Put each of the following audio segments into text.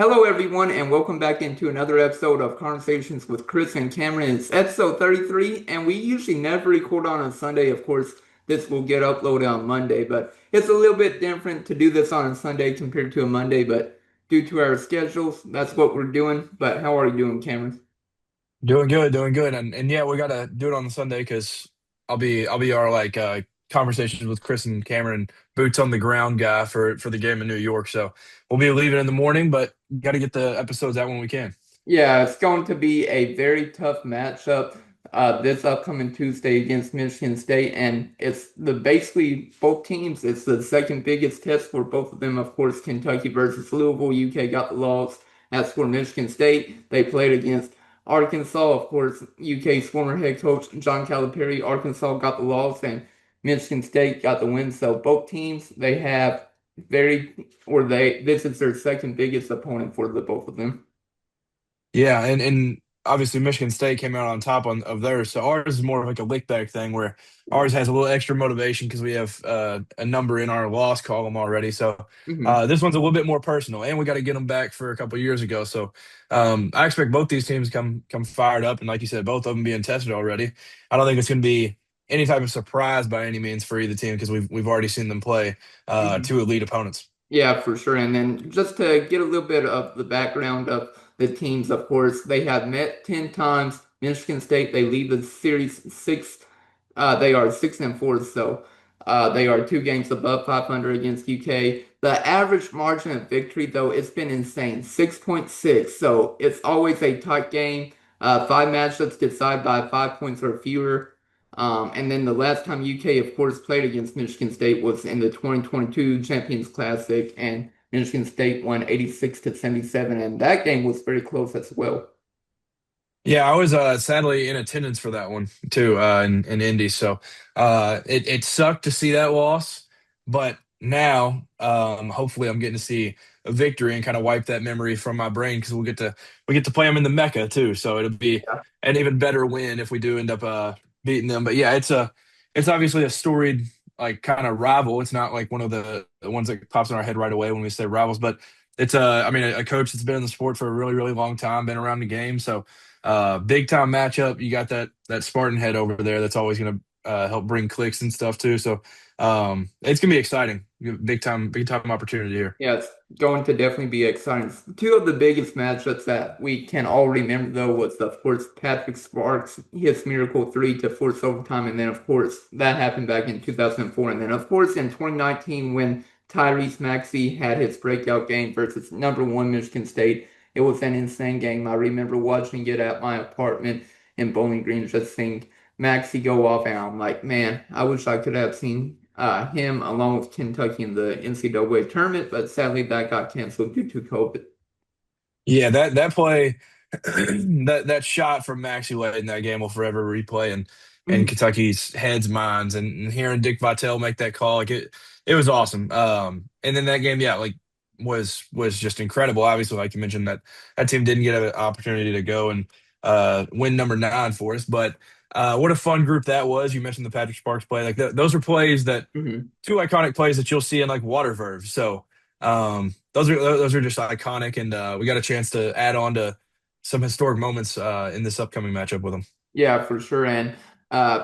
Hello, everyone, and welcome back into another episode of Conversations with Chris and Cameron. It's episode 33, and we usually never record on a Sunday. Of course, this will get uploaded on Monday, but it's a little bit different to do this on a Sunday compared to a Monday. But due to our schedules, that's what we're doing. But how are you doing, Cameron? Doing good, and yeah, we gotta do it on the Sunday because I'll be our conversations with Chris and Cameron, boots on the ground guy for the game in New York. So we'll be leaving in the morning, but got to get the episodes out when we can. Yeah, it's going to be a very tough matchup this upcoming Tuesday against Michigan State, and it's the basically both teams. It's the second biggest test for both of them. Of course, Kentucky versus Louisville. UK got the loss. As for Michigan State, they played against Arkansas. Of course, UK's former head coach John Calipari. Arkansas got the loss, and Michigan State got the win. So both teams they have they this is their second biggest opponent for the both of them. Yeah, and obviously Michigan State came out on top of theirs. So ours is more of like a lick back thing where ours has a little extra motivation because we have a number in our loss column already. So Mhm. this one's a little bit more personal, and we got to get them back for a couple years ago. So I expect both these teams to come fired up, and like you said, both of them being tested already. I don't think it's going to be any type of surprise by any means for either team because we've already seen them play Mhm. two elite opponents. Yeah, for sure. And then just to get a little bit of the background of the teams, of course, they have met 10 times. Michigan State, they lead the series six. They are 6-4, so they are two games above 500 against UK. The average margin of victory, though, it's been insane, 6.6. So it's always a tight game. Five matchups decided by 5 points or fewer. And then the last time UK, of course, played against Michigan State was in the 2022 Champions Classic, and Michigan State won 86 to 77, and that game was very close as well. Yeah, I was sadly in attendance for that one too in Indy. So it sucked to see that loss, but now hopefully I'm getting to see a victory and kind of wipe that memory from my brain because we get to play them in the Mecca too. So it'll be Yeah. an even better win if we do end up beating them. But yeah, it's obviously a storied like kind of rival. It's not like one of the ones that pops in our head right away when we say rivals, but it's I mean a coach that's been in the sport for a really long time, been around the game, so. Big time matchup. You got that Spartan head over there that's always going to help bring clicks and stuff too. So it's gonna be exciting. Big time opportunity here. Yeah, it's going to definitely be exciting. Two of the biggest matchups that we can all remember, though, was of course Patrick Sparks his miracle three to force overtime, and then of course that happened back in 2004, and then of course in 2019 when Tyrese Maxey had his breakout game versus number one Michigan State. It was an insane game. I remember watching it at my apartment in Bowling Green, just seeing Maxey go off, and I'm like, man, I wish I could have seen him along with Kentucky in the NCAA tournament, but sadly that got canceled due to COVID. Yeah, that play, that shot from Maxey late in that game will forever replay and Mhm. Kentucky's heads, minds, and hearing Dick Vitale make that call, like it was awesome. And then that game, yeah, like was just incredible. Obviously, like you mentioned, that team didn't get an opportunity to go and win number nine for us, but what a fun group that was. You mentioned the Patrick Sparks play, like those are plays that Mhm. two iconic plays that you'll see in like water verves. So those are just iconic, and we got a chance to add on to some historic moments in this upcoming matchup with them. Yeah, for sure. And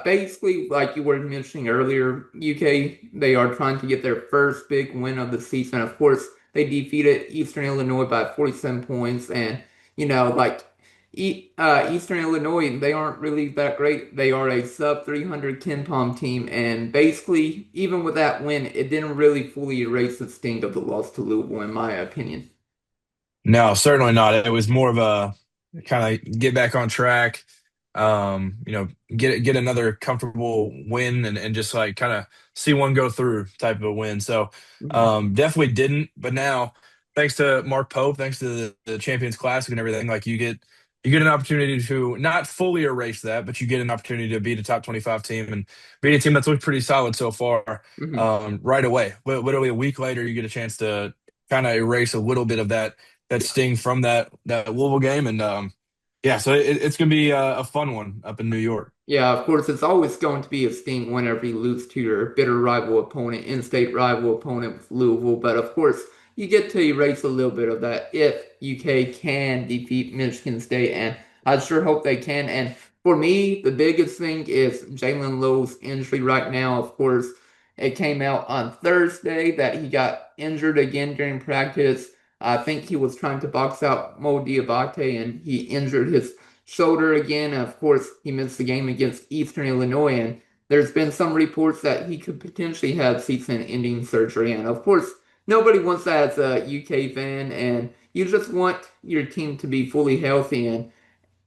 basically, like you were mentioning earlier, UK, they are trying to get their first big win of the season. Of course, they defeated Eastern Illinois by 47 points. And, like Eastern Illinois, they aren't really that great. They are a sub 300 Ken Palm team. And basically, even with that win, it didn't really fully erase the sting of the loss to Louisville, in my opinion. No, certainly not. It was more of a kind of get back on track, get another comfortable win and just like kind of see one go through type of a win. So Mhm. definitely didn't, but now thanks to Mark Pope, thanks to the Champions Classic and everything, like you get an opportunity to not fully erase that, but you get an opportunity to beat a top 25 team and beat a team that's looked pretty solid so far Mhm. right away. Literally a week later, you get a chance to kind of erase a little bit of that sting from that Louisville game, and yeah, so it's gonna be a fun one up in New York. Yeah, of course, it's always going to be a sting whenever you lose to your bitter rival opponent, in-state rival opponent with Louisville. But of course, you get to erase a little bit of that if UK can defeat Michigan State, and I sure hope they can. And for me, the biggest thing is Jalen Lowe's injury right now. Of course, it came out on Thursday that he got injured again during practice. I think he was trying to box out Mo Dioubate and he injured his shoulder again. And of course, he missed the game against Eastern Illinois. And there's been some reports that he could potentially have season-ending surgery. And of course, nobody wants that as a UK fan. And you just want your team to be fully healthy. And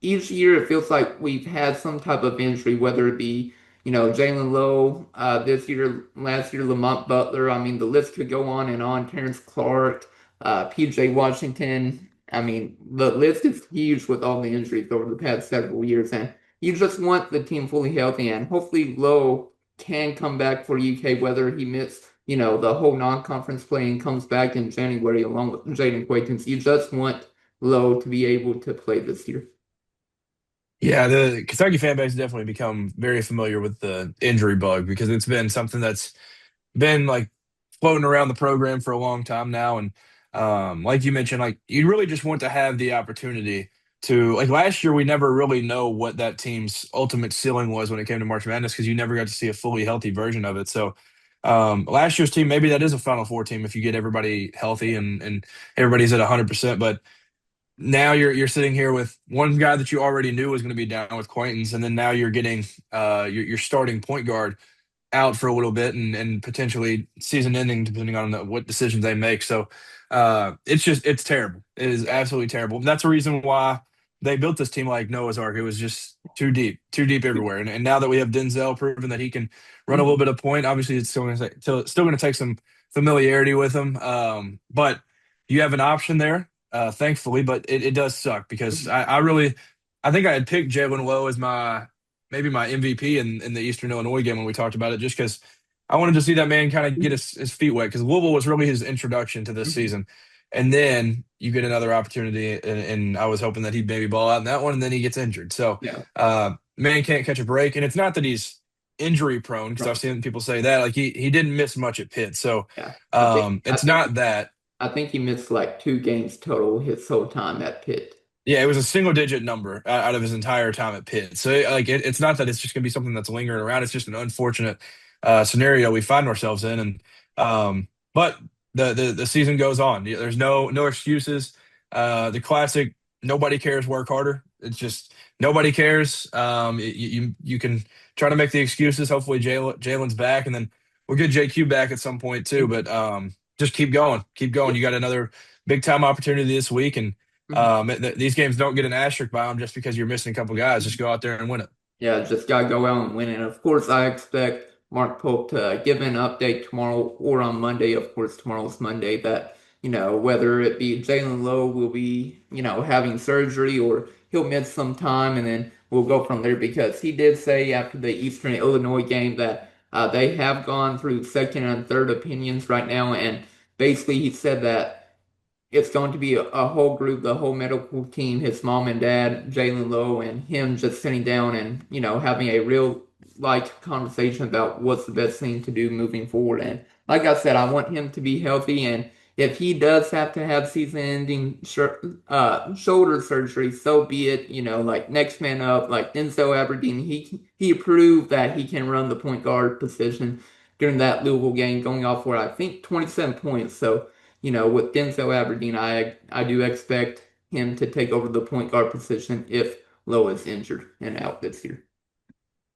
each year it feels like we've had some type of injury, whether it be, Jalen Lowe, this year, last year, Lamont Butler. I mean, the list could go on and on. Terrence Clark, PJ Washington. I mean, the list is huge with all the injuries over the past several years. And you just want the team fully healthy. And hopefully Lowe can come back for UK, whether he missed, the whole non-conference play and comes back in January along with Jaden Quaitons. You just want Lowe to be able to play this year. Yeah, the Kentucky fan base has definitely become very familiar with the injury bug because it's been something that's been like floating around the program for a long time now. And like you mentioned, like you really just want to have the opportunity to like last year we never really know what that team's ultimate ceiling was when it came to March Madness because you never got to see a fully healthy version of it. So last year's team, maybe that is a Final Four team if you get everybody healthy and everybody's at 100%. But now you're sitting here with one guy that you already knew was going to be down with Quaintance, and then now you're getting your starting point guard out for a little bit and potentially season ending depending on what decisions they make. So it's terrible. It is absolutely terrible. And that's the reason why they built this team like Noah's Ark. It was just too deep everywhere. And now that we have Denzel proven that he can run a little bit of point, obviously it's still going to take some familiarity with him. But you have an option there, thankfully. But it does suck because I think I had picked Jalen Lowe as maybe my MVP in the Eastern Illinois game when we talked about it, just because I wanted to see that man kind of get his feet wet because Louisville was really his introduction to this season. And then you get another opportunity, and I was hoping that he'd maybe ball out in that one, and then he gets injured. So, Yeah. man can't catch a break. And it's not that he's injury prone because I've Right. seen people say that. Like he didn't miss much at Pitt. So, Yeah. I think I it's think not that. I think he missed like 2 games total his whole time at Pitt. Yeah, it was a single digit number out of his entire time at Pitt. So like it's not that it's just going to be something that's lingering around. It's just an unfortunate scenario we find ourselves in. And but the season goes on. There's no excuses. The classic nobody cares, work harder. It's just nobody cares. You can try to make the excuses. Hopefully Jalen's back, and then we'll get JQ back at some point too. But just keep going, keep going. Yeah. You got another big time opportunity this week, and Mhm. these games don't get an asterisk by them just because you're missing a couple guys. Just go out there and win it. Yeah, just gotta go out and win. And of course, I expect Mark Pope to give an update tomorrow or on Monday. Of course, tomorrow's Monday. That whether it be Jalen Lowe will be having surgery or he'll miss some time, and then we'll go from there. Because he did say after the Eastern Illinois game that they have gone through second and third opinions right now, and basically he said that it's going to be a whole group, the whole medical team, his mom and dad, Jalen Lowe, and him just sitting down and, having a real like conversation about what's the best thing to do moving forward. And like I said, I want him to be healthy. And if he does have to have season-ending shoulder surgery, so be it. Like next man up, like Denzel Aberdeen, he proved that he can run the point guard position during that Louisville game, going off for I think 27 points. So with Denzel Aberdeen, I do expect him to take over the point guard position if Lowe is injured and out this year.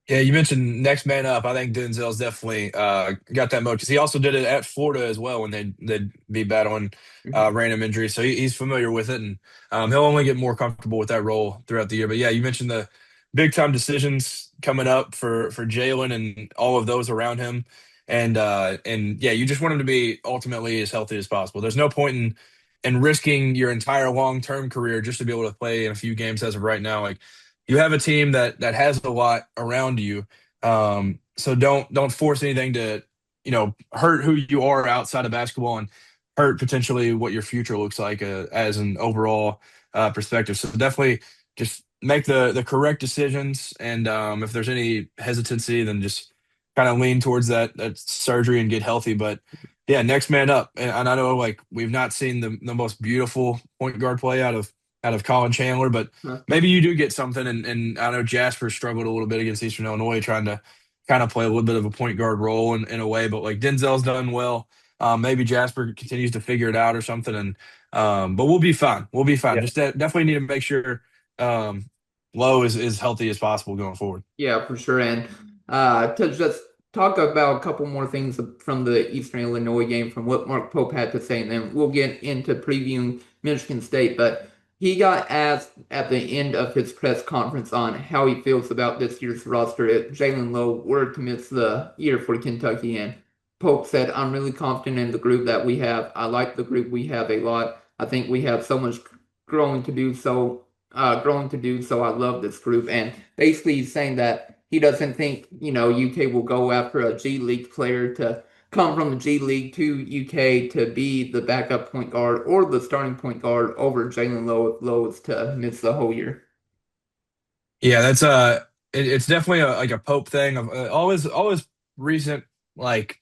Yeah, you mentioned next man up. I think Denzel's definitely got that mode because he also did it at Florida as well when they'd be battling Mhm. random injuries. So he's familiar with it, and he'll only get more comfortable with that role throughout the year. But yeah, you mentioned the big time decisions coming up for Jalen and all of those around him, and yeah, you just want him to be ultimately as healthy as possible. There's no point in risking your entire long term career just to be able to play in a few games as of right now. Like you have a team that has a lot around you. So don't force anything to, hurt who you are outside of basketball and hurt potentially what your future looks like as an overall perspective. So definitely just make the correct decisions. And if there's any hesitancy, then just kind of lean towards that surgery and get healthy. But Yeah, next man up. And I know like we've not seen the most beautiful point guard play out of Colin Chandler, but Huh? maybe you do get something. And I know Jasper struggled a little bit against Eastern Illinois, trying to kind of play a little bit of a point guard role in a way. But like Denzel's done well. Maybe Jasper continues to figure it out or something. And but we'll be fine. We'll be fine. Yeah. Just definitely need to make sure um, Low is healthy as possible going forward. Yeah, for sure. And to just talk about a couple more things from the Eastern Illinois game, from what Mark Pope had to say, and then we'll get into previewing Michigan State. But he got asked at the end of his press conference on how he feels about this year's roster if Jalen Lowe were to miss the year for Kentucky. And Pope said, "I'm really confident in the group that we have. I like the group we have a lot. I think we have so much growing to do. Growing to do. So I love this group." And basically he's saying that he doesn't think, UK will go after a G League player to come from the G League to UK to be the backup point guard or the starting point guard over Jalen Lowe if Lowe is to miss the whole year. Yeah, that's it's definitely like a Pope thing. Of always recent like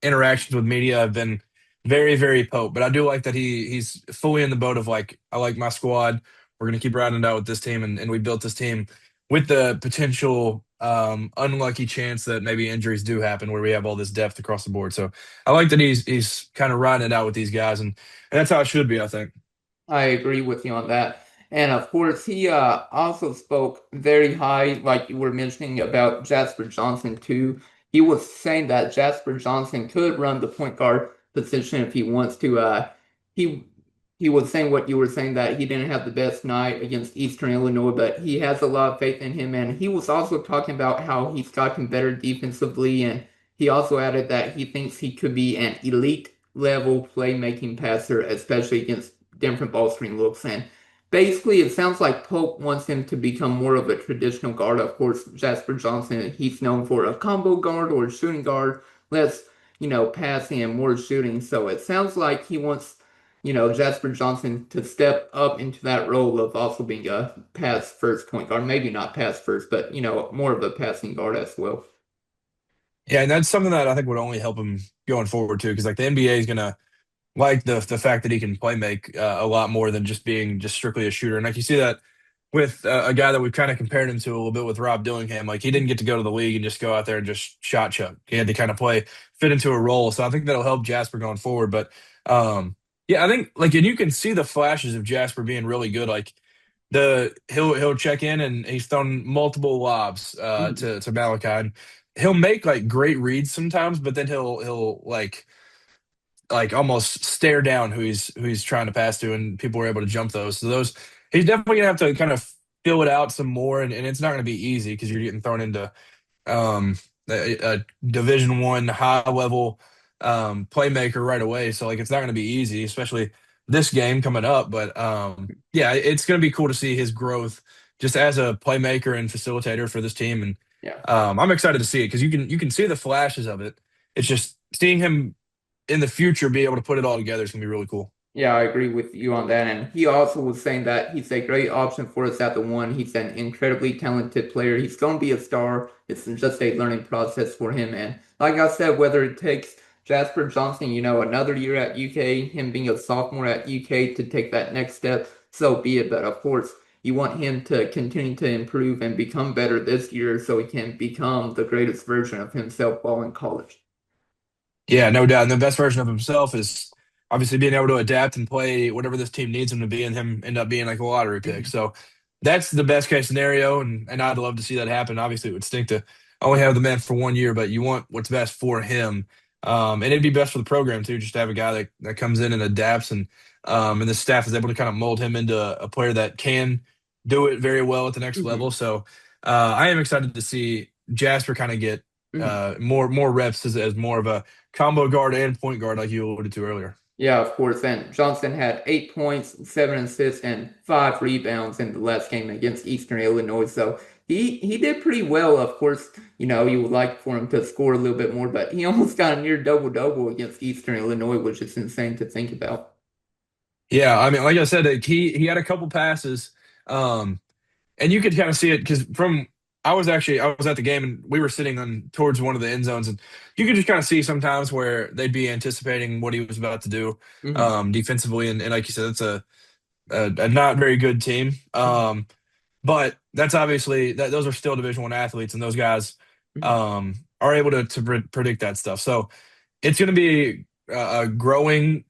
interactions with media have been very Pope, but I do like that he's fully in the boat of like I like my squad. We're gonna keep rounding it out with this team, and we built this team with the potential unlucky chance that maybe injuries do happen where we have all this depth across the board. So I like that he's kind of riding it out with these guys, and that's how it should be, I think. I agree with you on that. And of course, he also spoke very high, like you were mentioning about Jasper Johnson too. He was saying that Jasper Johnson could run the point guard position if he wants to. He he was saying what you were saying that he didn't have the best night against Eastern Illinois, but he has a lot of faith in him. And he was also talking about how he's gotten better defensively, and he also added that he thinks he could be an elite level playmaking passer, especially against different ball screen looks. And basically, it sounds like Pope wants him to become more of a traditional guard. Of course, Jasper Johnson, he's known for a combo guard or a shooting guard, less, passing and more shooting. So it sounds like he wants, Jasper Johnson to step up into that role of also being a pass first point guard. Maybe not pass first, but, more of a passing guard as well. Yeah, and that's something that I think would only help him going forward too, because like the NBA is gonna like the fact that he can play make a lot more than just being just strictly a shooter. And like you see that with a guy that we've kind of compared him to a little bit with Rob Dillingham. Like he didn't get to go to the league and just go out there and just shot chuck. He had to kind of fit into a role. So I think that'll help Jasper going forward. But yeah, I think like and you can see the flashes of Jasper being really good. Like he'll check in and he's thrown multiple lobs Mhm. to Malachi. And he'll make like great reads sometimes, but then he'll like almost stare down who he's trying to pass to, and people were able to jump those. So those he's definitely gonna have to kind of fill it out some more, and it's not gonna be easy because you're getting thrown into um, a Division I high level playmaker right away. So like it's not gonna be easy, especially this game coming up. But yeah, it's gonna be cool to see his growth just as a playmaker and facilitator for this team, and Yeah. I'm excited to see it because you can see the flashes of it. It's just seeing him in the future be able to put it all together is gonna be really cool. Yeah, I agree with you on that. And he also was saying that he's a great option for us at the one. He's an incredibly talented player. He's going to be a star. It's just a learning process for him. And like I said, whether it takes Jasper Johnson, another year at UK, him being a sophomore at UK to take that next step, so be it. But of course, you want him to continue to improve and become better this year so he can become the greatest version of himself while in college. Yeah, no doubt. And the best version of himself is obviously being able to adapt and play whatever this team needs him to be, and him end up being like a lottery pick. Mhm. So that's the best case scenario, and I'd love to see that happen. Obviously, it would stink to only have the man for 1 year, but you want what's best for him. And it'd be best for the program too, just to have a guy that comes in and adapts, and the staff is able to kind of mold him into a player that can do it very well at the next level. Mhm. So I am excited to see Jasper kind of get Mhm. more reps as more of a combo guard and point guard, like you alluded to earlier. Yeah, of course. And Johnson had 8 points, 7 assists, and 5 rebounds in the last game against Eastern Illinois. So he did pretty well. Of course, you would like for him to score a little bit more, but he almost got a near double-double against Eastern Illinois, which is insane to think about. Yeah, I mean, like I said, like, he had a couple passes, um, and you could kind of see it because from I was at the game and we were sitting on towards one of the end zones and you could just kind of see sometimes where they'd be anticipating what he was about to do Hmm. defensively and like you said, it's a not very good team. But that's obviously that those are still Division One athletes and those guys are able to predict that stuff. So it's going to be a growing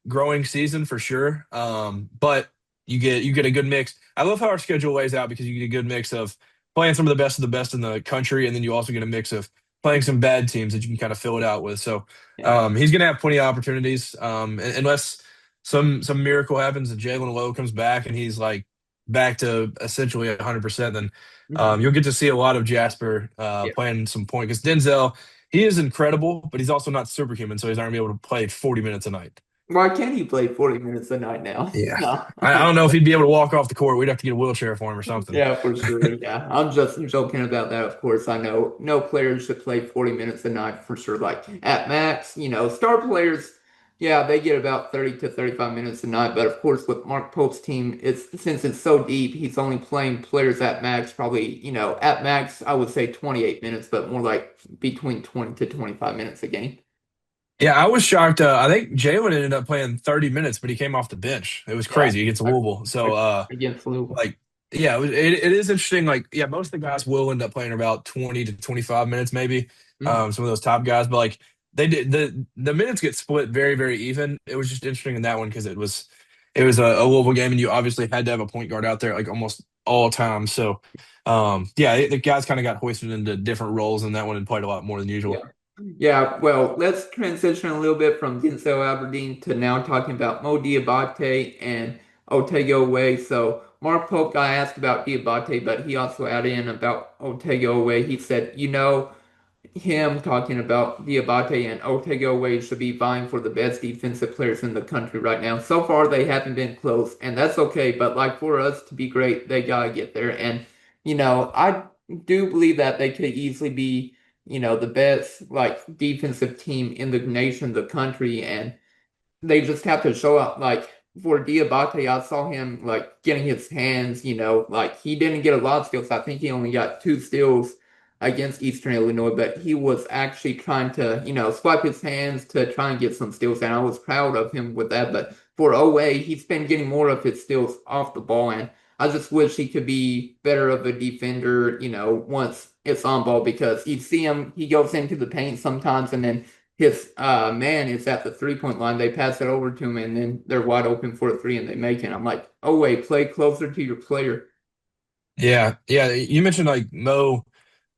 season for sure. But you get a good mix. I love how our schedule lays out because you get a good mix of playing some of the best in the country, and then you also get a mix of playing some bad teams that you can kind of fill it out with. So Yeah. he's going to have plenty of opportunities, unless some miracle happens and Jalen Lowe comes back and he's like back to essentially 100%. Then Hmm. you'll get to see a lot of Jasper Yeah. playing some point because Denzel he is incredible, but he's also not superhuman, so he's not gonna be able to play 40 minutes a night. Why can't he play 40 minutes a night now? Yeah. No. I don't know if he'd be able to walk off the court. We'd have to get a wheelchair for him or something. Yeah, for sure. Yeah, I'm just joking about that. Of course, I know no player should play 40 minutes a night for sure. Like at max, star players, yeah, they get about 30 to 35 minutes a night. But of course, with Mark Pope's team, since it's so deep, he's only playing players at max, probably, at max, I would say 28 minutes, but more like between 20 to 25 minutes a game. Yeah, I was shocked. I think Jalen ended up playing 30 minutes, but he came off the bench. It was Yeah, crazy against I- Louisville. So, against Lou. like, yeah, it is interesting. Like, yeah, most of the guys will end up playing about 20 to 25 minutes, maybe. Mhm. Some of those top guys, but like they did the minutes get split very, very even. It was just interesting in that one because it was a Louisville game, and you obviously had to have a point guard out there like almost all time. So, yeah, the guys kind of got hoisted into different roles in that one and played a lot more than Yeah. usual. Yeah, well, let's transition a little bit from Denzel Aberdeen to now talking about Mo Diabate and Otego Way. So Mark Pope got asked about Diabate, but he also added in about Otego Way. He said, him talking about Diabate and Otego Way should be vying for the best defensive players in the country right now. So far, they haven't been close, and that's okay. But like for us to be great, they gotta get there. And I do believe that they could easily be, the best like defensive team in the nation, the country, and they just have to show up. Like for Diabate, I saw him like getting his hands, like he didn't get a lot of steals. I think he only got two steals against Eastern Illinois, but he was actually trying to, swipe his hands to try and get some steals. And I was proud of him with that. But for OA, he's been getting more of his steals off the ball. And I just wish he could be better of a defender, once it's on ball because you see him, he goes into the paint sometimes and then his man is at the 3-point line. They pass it over to him, and then they're wide open for a three, and they make it. I'm like, oh wait, play closer to your player. Yeah, yeah. You mentioned like Mo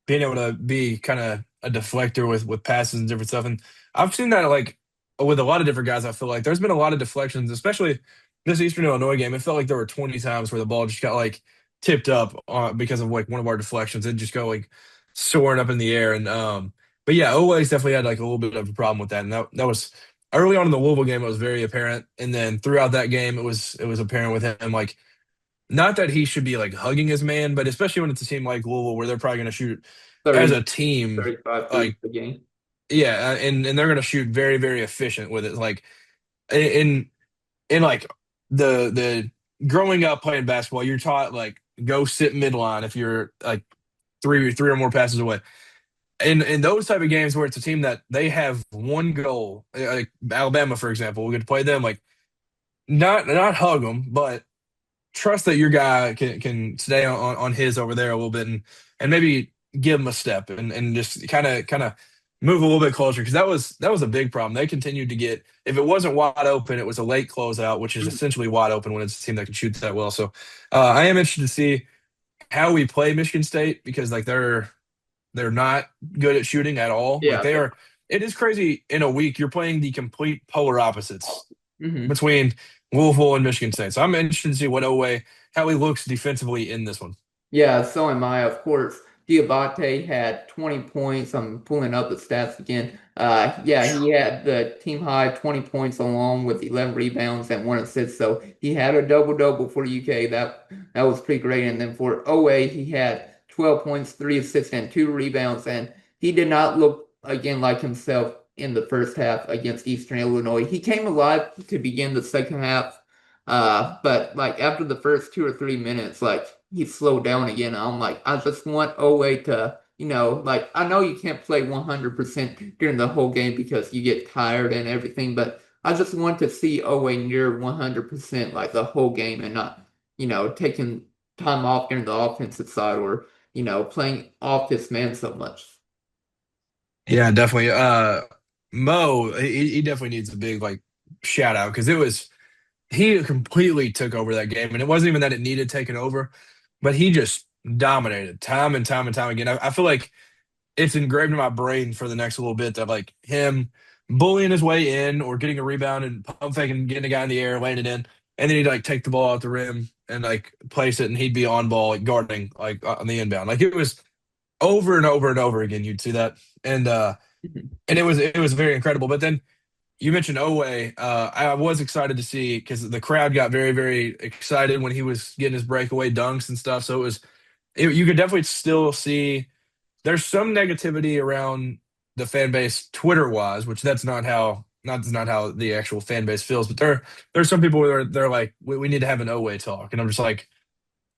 being able to be kind of a deflector with passes and different stuff. And I've seen that like with a lot of different guys. I feel like there's been a lot of deflections, especially this Eastern Illinois game. It felt like there were 20 times where the ball just got like tipped up because of like one of our deflections. It just go like soaring up in the air. And but yeah, Ole's definitely had like a little bit of a problem with that. And that was early on in the Louisville game. It was very apparent. And then throughout that game, it was apparent with him like not that he should be like hugging his man, but especially when it's a team like Louisville where they're probably going to shoot as 30, a team, 35 threes like a game. yeah, and they're going to shoot very very efficient with it. Like in like the growing up playing basketball, you're taught like go sit midline if you're like three or more passes away. In those type of games where it's a team that they have one goal, like Alabama for example, we could play them like not hug them, but trust that your guy can stay on his over there a little bit and maybe give him a step and just kind of move a little bit closer because that was a big problem. They continued to get if it wasn't wide open, it was a late closeout, which is essentially wide open when it's a team that can shoot that well. So I am interested to see how we play Michigan State because like they're not good at shooting at all. Like Yeah. they are. It is crazy in a week you're playing the complete polar opposites Hmm. between Louisville and Michigan State. So I'm interested to see what Owe how he looks defensively in this one. Yeah, so am I, of course. Diabate had 20 points. I'm pulling up the stats again. Yeah, he had the team high 20 points along with 11 rebounds and one assist. So he had a double-double for UK. That was pretty great. And then for OA, he had 12 points, three assists, and two rebounds. And he did not look again like himself in the first half against Eastern Illinois. He came alive to begin the second half. But like after the first 2 or 3 minutes, like he slowed down again. I'm like, I just want Owe to, like I know you can't play 100% during the whole game because you get tired and everything, but I just want to see Owe near 100% like the whole game and not, taking time off during the offensive side or, playing off his man so much. Yeah, definitely. Mo, he definitely needs a big like shout out because it was he completely took over that game, and it wasn't even that it needed taking over, but he just dominated time and time and time again. I feel like it's engraved in my brain for the next little bit that like him bullying his way in or getting a rebound and pump faking, getting a guy in the air, laying it in, and then he'd like take the ball out the rim and like place it, and he'd be on ball like guarding like on the inbound. Like it was over and over and over again. You'd see that, and uh, and it was very incredible. But then you mentioned Owe. I was excited to see because the crowd got very very excited when he was getting his breakaway dunks and stuff. So you could definitely still see there's some negativity around the fan base Twitter wise, which that's not how the actual fan base feels. But there's some people where they're like we need to have an Owe talk, and I'm just like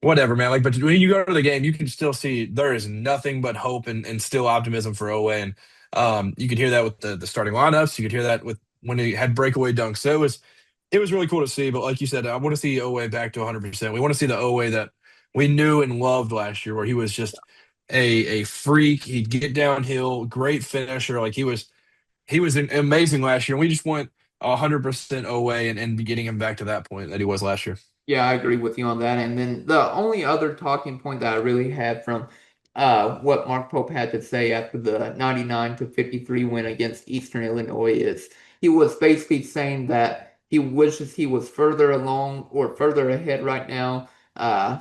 whatever, man. Like, but when you go to the game, you can still see there is nothing but hope and still optimism for Owe. And you could hear that with the starting lineups. You could hear that with when he had breakaway dunks. So it was really cool to see. But like you said, I want to see Owe back to 100%. We want to see the Owe that we knew and loved last year, where he was just a freak. He'd get downhill, great finisher. Like he was amazing last year. And we just want 100% Owe and be getting him back to that point that he was last year. Yeah, I agree with you on that. And then the only other talking point that I really had from what Mark Pope had to say after the 99-53 win against Eastern Illinois is he was basically saying that he wishes he was further along or further ahead right now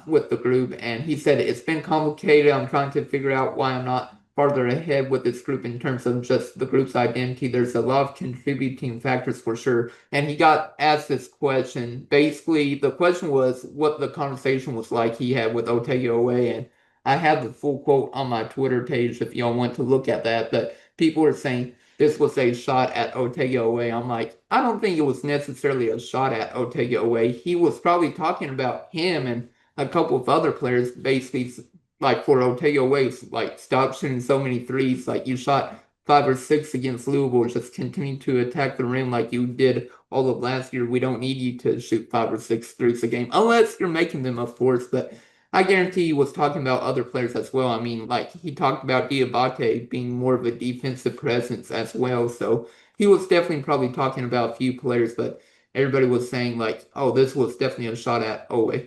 with the group. And he said it's been complicated. I'm trying to figure out why I'm not farther ahead with this group in terms of just the group's identity. There's a lot of contributing factors for sure. And he got asked this question. Basically, the question was what the conversation was like he had with Otegoe, and I have the full quote on my Twitter page if y'all want to look at that. But people were saying this was a shot at Otegoe. I'm like, I don't think it was necessarily a shot at Otegoe. He was probably talking about him and a couple of other players, basically like for Otegoe, like stop shooting so many threes. Like you shot 5 or 6 against Louisville, just continue to attack the rim like you did all of last year. We don't need you to shoot 5 or 6 threes a game, unless you're making them, of course. But I guarantee he was talking about other players as well. I mean, like he talked about Dioubate being more of a defensive presence as well. So he was definitely probably talking about a few players, but everybody was saying like, oh, this was definitely a shot at Owe.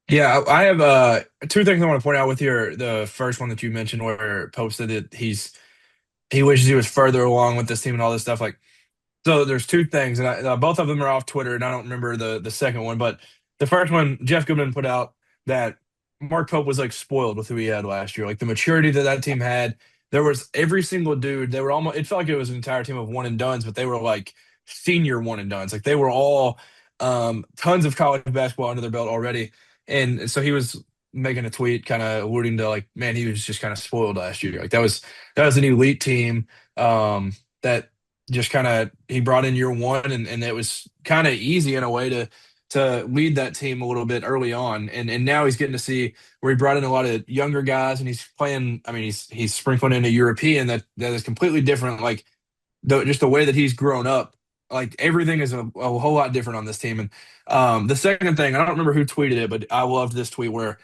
Yeah, I have two things I want to point out with your the first one that you mentioned where Pope said that he wishes he was further along with this team and all this stuff. Like, so there's two things, and both of them are off Twitter, and I don't remember the second one, but the first one, Jeff Goodman put out that Mark Pope was like spoiled with who he had last year, like the maturity that that team had. There was every single dude. They were almost. It felt like it was an entire team of one and dones, but they were like senior one and dones. Like they were all tons of college basketball under their belt already, and so he was making a tweet, kind of alluding to like, man, he was just kind of spoiled last year. Like that was an elite team that just kind of he brought in year one and it was kind of easy in a way to lead that team a little bit early on and now he's getting to see where he brought in a lot of younger guys and he's playing. I mean he's sprinkling in a European that is completely different, like just the way that he's grown up, like everything is a whole lot different on this team. And the second thing, I don't remember who tweeted it, but I loved this tweet where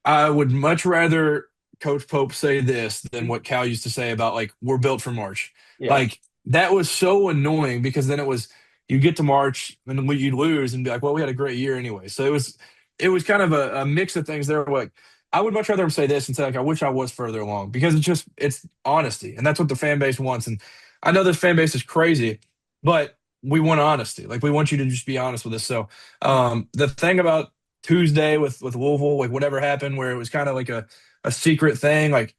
I would much rather Coach Pope say this than what Cal used to say about like we're built for March. Yeah. Like that was so annoying because then it was you get to March and then you'd lose and be like, well, we had a great year anyway. So it was kind of a mix of things there. Like I would much rather him say this and say like I wish I was further along because it's honesty and that's what the fan base wants. And I know this fan base is crazy, but we want honesty. Like we want you to just be honest with us. So the thing about Tuesday with Louisville, like whatever happened, where it was kind of like a secret thing. Like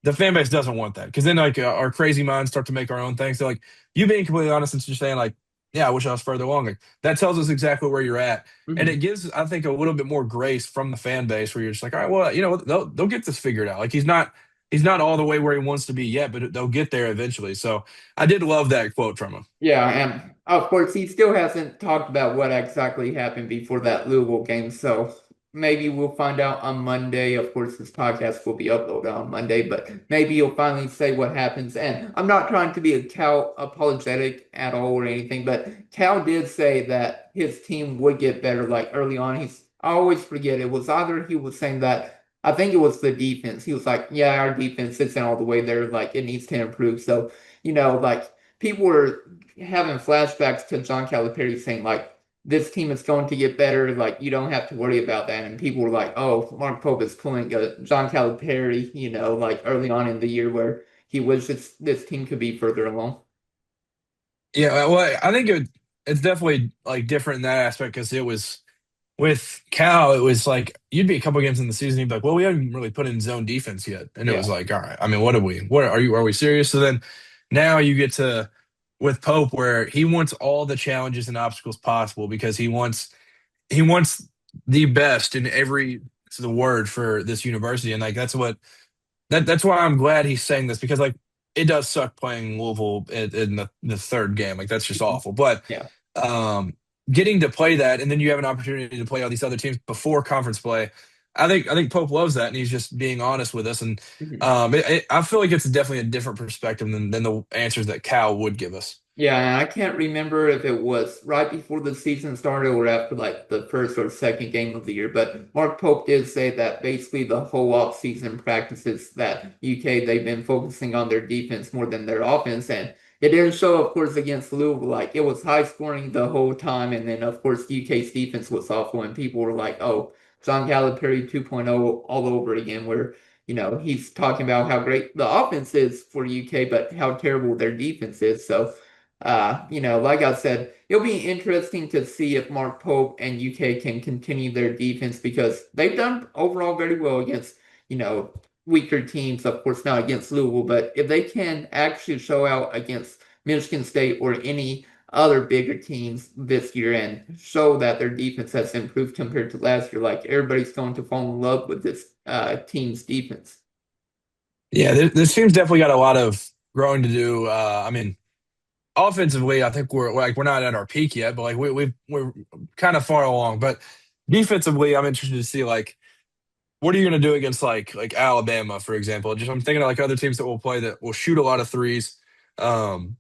the fan base doesn't want that because then like our crazy minds start to make our own things. So like you being completely honest and just saying like, yeah, I wish I was further along. Like that tells us exactly where you're at, and it Mhm. gives I think a little bit more grace from the fan base where you're just like, all right, well, they'll get this figured out. Like he's not all the way where he wants to be yet, but they'll get there eventually. So I did love that quote from him. Yeah, and of course he still hasn't talked about what exactly happened before that Louisville game. So maybe we'll find out on Monday. Of course, this podcast will be uploaded on Monday, but maybe you'll finally say what happens. And I'm not trying to be a Cal apologetic at all or anything, but Cal did say that his team would get better like early on. I always forget it was either he was saying that I think it was the defense. He was like, yeah, our defense isn't all the way there, like it needs to improve. So, like people were having flashbacks to John Calipari saying like this team is going to get better. Like you don't have to worry about that. And people were like, "Oh, Mark Pope is pulling a John Calipari," like early on in the year where he wishes this team could be further along. Yeah, well, I think it's definitely like different in that aspect because it was with Cal, it was like you'd be a couple games in the season, you'd be like, well, we haven't really put in zone defense yet. And it was Yeah. like, all right, I mean, what are we? What are we serious? So then now you get to with Pope where he wants all the challenges and obstacles possible because he wants the best in every the word for this university. And like that's why I'm glad he's saying this because like it does suck playing Louisville in the third game. Like that's just Mhm. awful. But Yeah. um, getting to play that and then you have an opportunity to play all these other teams before conference play. I think Pope loves that and he's just being honest with us. And Mhm. I feel like it's definitely a different perspective than the answers that Cal would give us. Yeah, and I can't remember if it was right before the season started or after like the first or second game of the year, but Mark Pope did say that basically the whole off-season practices that UK they've been focusing on their defense more than their offense, and it didn't show, of course, against Louisville. Like it was high scoring the whole time, and then of course UK's defense was awful, and people were like, "Oh, John Calipari 2.0 all over again," where he's talking about how great the offense is for UK, but how terrible their defense is. So. Like I said, it'll be interesting to see if Mark Pope and UK can continue their defense because they've done overall very well against, you know, weaker teams, of course, not against Louisville, but if they can actually show out against Michigan State or any other bigger teams this year and show that their defense has improved compared to last year, like everybody's going to fall in love with this team's defense. Yeah, this team's definitely got a lot of growing to do. I mean, offensively, I think we're not at our peak yet, but like we're kind of far along. But defensively, I'm interested to see like what are you going to do against like Alabama, for example? Just I'm thinking of like other teams that will play that will shoot a lot of threes, um,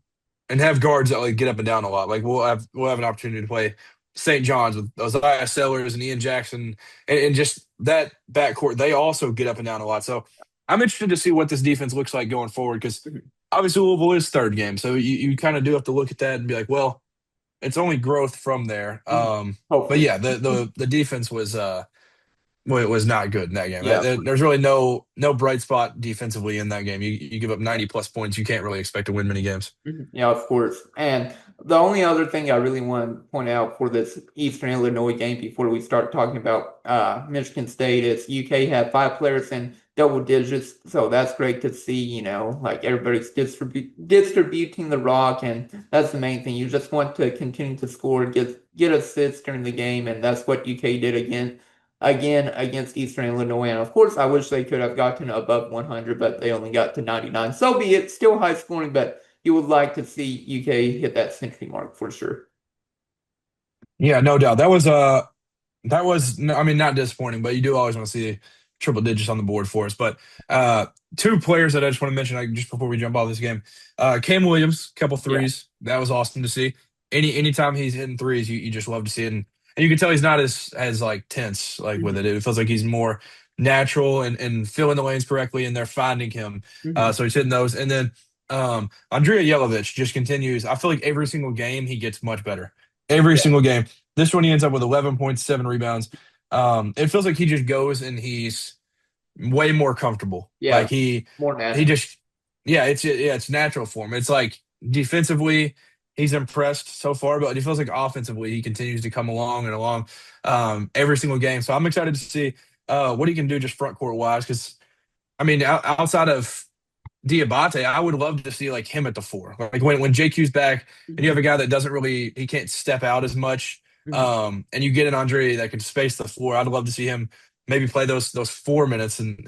and have guards that like get up and down a lot. Like we'll have an opportunity to play St. John's with Isaiah Sellers and Ian Jackson, and just that backcourt. They also get up and down a lot. So I'm interested to see what this defense looks like going forward because obviously Louisville is third game, so you kind of do have to look at that and be like, well, it's only growth from there. Mhm. But Hopefully. yeah, the defense was not good in that game. Yeah. There's really no bright spot defensively in that game. You give up 90 plus points, you can't really expect to win many games. Mhm. Yeah, of course. And the only other thing I really want to point out for this Eastern Illinois game before we start talking about Michigan State is UK had 5 players in double digits, so that's great to see. Like everybody's distributing the rock, and that's the main thing. You just want to continue to score, get assists during the game, and that's what UK did again against Eastern Illinois. And of course, I wish they could have gotten above 100, but they only got to 99. So be it. Still high scoring, but you would like to see UK hit that century mark for sure. Yeah, no doubt. That was I mean not disappointing, but you do always want to see triple digits on the board for us. But two players that I just want to mention just before we jump off this game. Cam Williams, couple Yeah. threes. That was awesome to see. Anytime he's hitting threes, you just love to see it. And you can tell he's not as like tense like with Hmm. it. It feels like he's more natural and filling the lanes correctly and they're finding him. Hmm. So he's hitting those. And then Andrea Jelovich just continues. I feel like every single game he gets much better. Every Yeah. single game. This one he ends up with 11.7 rebounds. It feels like he just goes and he's way more comfortable. Like Yeah. More he natural. just it's natural for him. It's like defensively he's impressed so far, but he feels like offensively he continues to come along and along every single game. So I'm excited to see what he can do just front court wise because I mean outside of Diabate, I would love to see like him at the four. Like when JQ's back and you have Hmm. a guy that doesn't really he can't step out as much. Hmm. And you get an Andre that can space the floor. I'd love to see him maybe play those 4 minutes and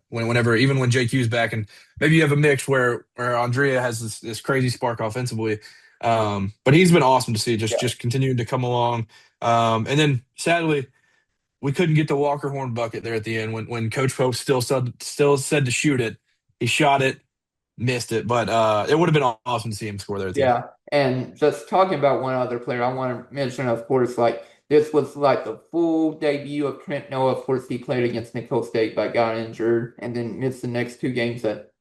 whenever even when JQ's back and maybe you have a mix where Andrea has this crazy spark offensively. But he's been awesome to see Yeah. just continuing to come along. And then sadly we couldn't get the Walker Horn bucket there at the end when Coach Pope still said to shoot it. He shot it, missed it, but it would have been awesome to see him score there at the end. Yeah, and just talking about one other player, I want to mention, of course, like this was like the full debut of Trent Noah. Of course, he played against Nicole State but got injured and then missed the next two games that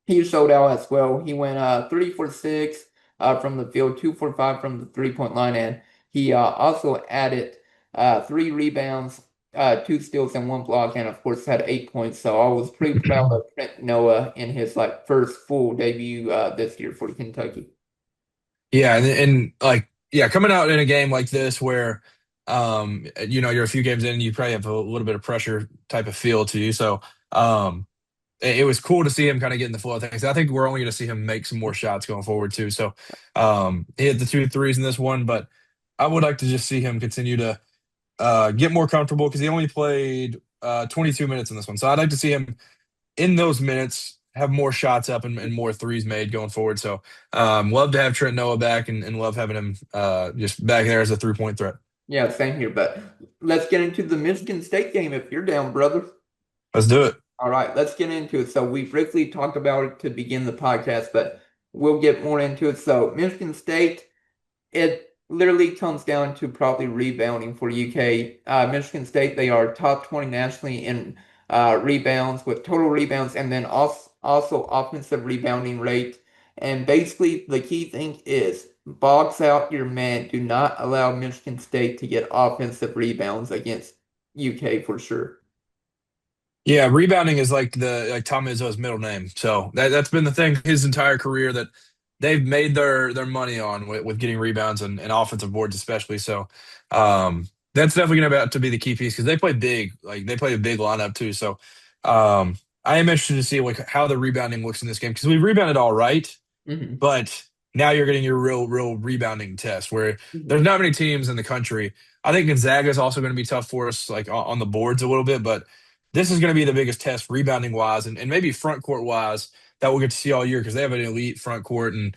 he showed out as well. He went 3 for 6 from the field, 2 for 5 from the 3-point line, and he also added 3 rebounds, 2 steals, and 1 block, and of course had 8 points. So I was pretty proud of Trent Noah in his like first full debut this year for Kentucky. Yeah, and like yeah, coming out in a game like this where you're a few games in, you probably have a little bit of pressure type of feel to you. So it was cool to see him kind of get in the flow of things. I think we're only going to see him make some more shots going forward too. So he hit the two threes in this one, but I would like to just see him continue to get more comfortable because he only played 22 minutes in this one. So I'd like to see him in those minutes have more shots up and more threes made going forward. So love to have Trent Noah back and love having him just back there as a 3-point threat. Yeah, same here. But let's get into the Michigan State game if you're down, brother. Let's do it. All right, let's get into it. So we briefly talked about it to begin the podcast, but we'll get more into it. So Michigan State, it literally comes down to probably rebounding for UK. Michigan State, they are top 20 nationally in rebounds with total rebounds and then also offensive rebounding rate. And basically, the key thing is box out your man. Do not allow Michigan State to get offensive rebounds against UK for sure. Yeah, rebounding is like Tom Izzo's middle name. So that's been the thing his entire career that they've made their money on with getting rebounds and offensive boards especially. So that's definitely going to about to be the key piece because they play big, like they play a big lineup too. So I am interested to see like how the rebounding looks in this game because we rebounded all right, Hmm. but now you're getting your real rebounding test where there's Hmm. not many teams in the country. I think Gonzaga is also going to be tough for us, like on the boards a little bit, but this is going to be the biggest test rebounding wise and maybe front court wise that we'll get to see all year because they have an elite front court and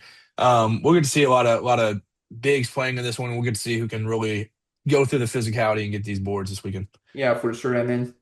we'll get to see a lot of bigs playing in this one. We'll get to see who can really go through the physicality and get these boards this weekend. Yeah, for sure. And then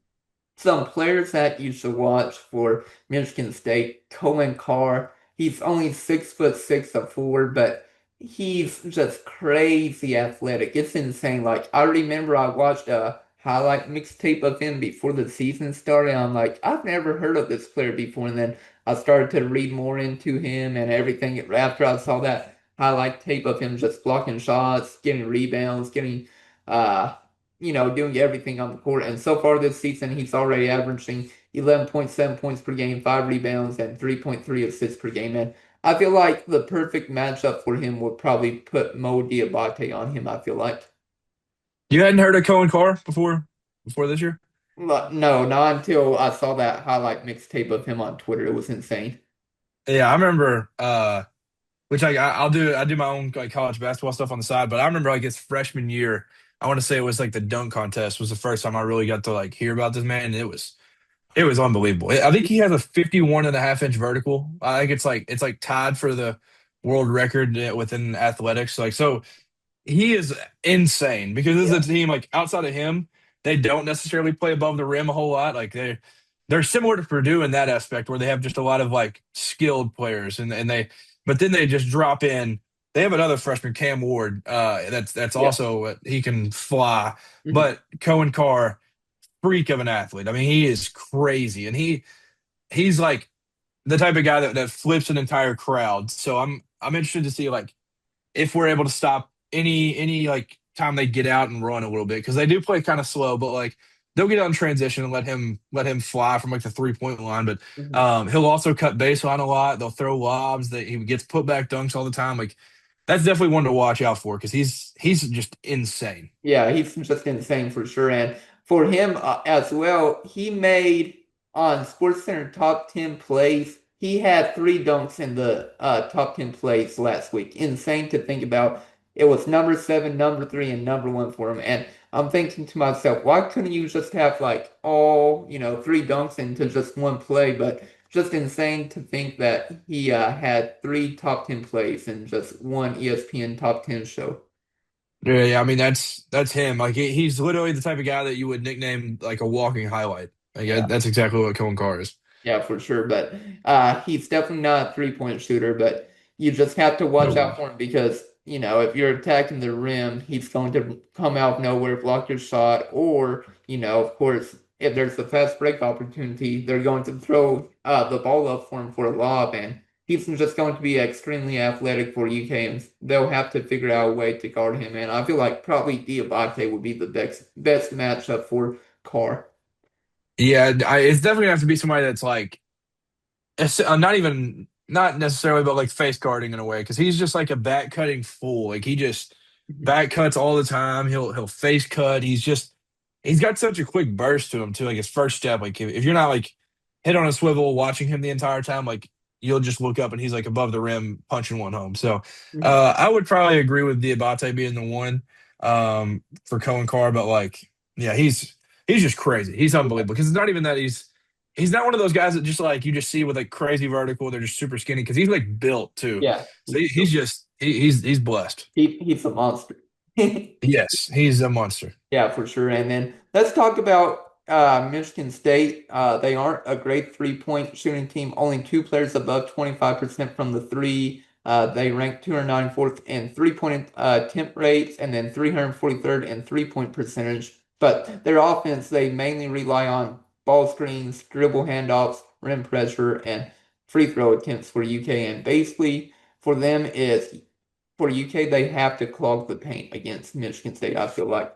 some players that you should watch for Michigan State, Coen Carr. He's only 6'6" a forward, but he's just crazy athletic. It's insane. Like I remember I watched a highlight mixtape of him before the season started. I'm like, I've never heard of this player before. And then I started to read more into him and everything after I saw that highlight tape of him just blocking shots, getting rebounds, getting uh doing everything on the court. And so far this season, he's already averaging 11.7 points per game, 5 rebounds, and 3.3 assists per game. And I feel like the perfect matchup for him would probably put Mo Dioubate on him, I feel like. You hadn't heard of Coen Carr before this year? No, not until I saw that highlight mixtape of him on Twitter. It was insane. Yeah, I remember. Which I do my own like college basketball stuff on the side, but I remember like his freshman year. I want to say it was like the dunk contest was the first time I really got to like hear about this man. And it was unbelievable. I think he has a 51.5 inch vertical. I think it's like tied for the world record within athletics. Like so, he is insane because this Yeah. is a team like outside of him, they don't necessarily play above the rim a whole lot. Like they're similar to Purdue in that aspect where they have just a lot of like skilled players and but then they just drop in. They have another freshman, Cam Ward, that's Yeah. also he can fly. Mhm. But Cohen Carr, freak of an athlete. I mean, he is crazy, and he's like the type of guy that flips an entire crowd. So I'm interested to see like if we're able to stop any like time they get out and run a little bit because they do play kind of slow, but like they'll get out in transition and let him fly from like the 3-point line. But Mhm. he'll also cut baseline a lot. They'll throw lobs. That he gets put back dunks all the time. Like that's definitely one to watch out for because he's just insane. Yeah, he's just insane for sure. And for him as well, he made on SportsCenter top 10 plays. He had 3 dunks in the top 10 plays last week. Insane to think about. It was number 7, number 3, and number 1 for him. And I'm thinking to myself, why couldn't you just have like all, 3 dunks into just one play? But just insane to think that he had 3 top 10 plays in just one ESPN top 10 show. Yeah, yeah, I mean that's him. Like he's literally the type of guy that you would nickname like a walking highlight. Like Yeah. that's exactly what Coen Carr is. Yeah, for sure. But he's definitely not a three-point shooter, but you just have to watch No. out for him because, if you're attacking the rim, he's going to come out of nowhere, block your shot, or, of course, if there's a fast break opportunity, they're going to throw the ball up for him for a lob, and he's just going to be extremely athletic for UK, and they'll have to figure out a way to guard him. And I feel like probably Diabate would be the best matchup for Carr. Yeah, it's definitely gonna have to be somebody that's like not necessarily, but like face guarding in a way because he's just like a back cutting fool. Like he just back cuts all the time. He'll face cut. He's got such a quick burst to him too. Like his first step, like if you're not like head on a swivel watching him the entire time, like you'll just look up and he's like above the rim punching one home. So I would probably agree with Diabate being the one for Cohen Carr, but like yeah, he's just crazy. He's unbelievable because it's not even that he's not one of those guys that just like you just see with like crazy vertical. They're just super skinny because he's like built too. Yeah, So he's just he's blessed. he's a monster. Yes, he's a monster. Yeah, for sure. And then let's talk about Michigan State. They aren't a great three-point shooting team. Only two players above 25% from the three. They rank 294th in three-point attempt rates and then 343rd in three-point percentage. But their offense, they mainly rely on ball screens, dribble handoffs, rim pressure, and free throw attempts for UK. And basically, for them, is for UK, they have to clog the paint against Michigan State, I feel like.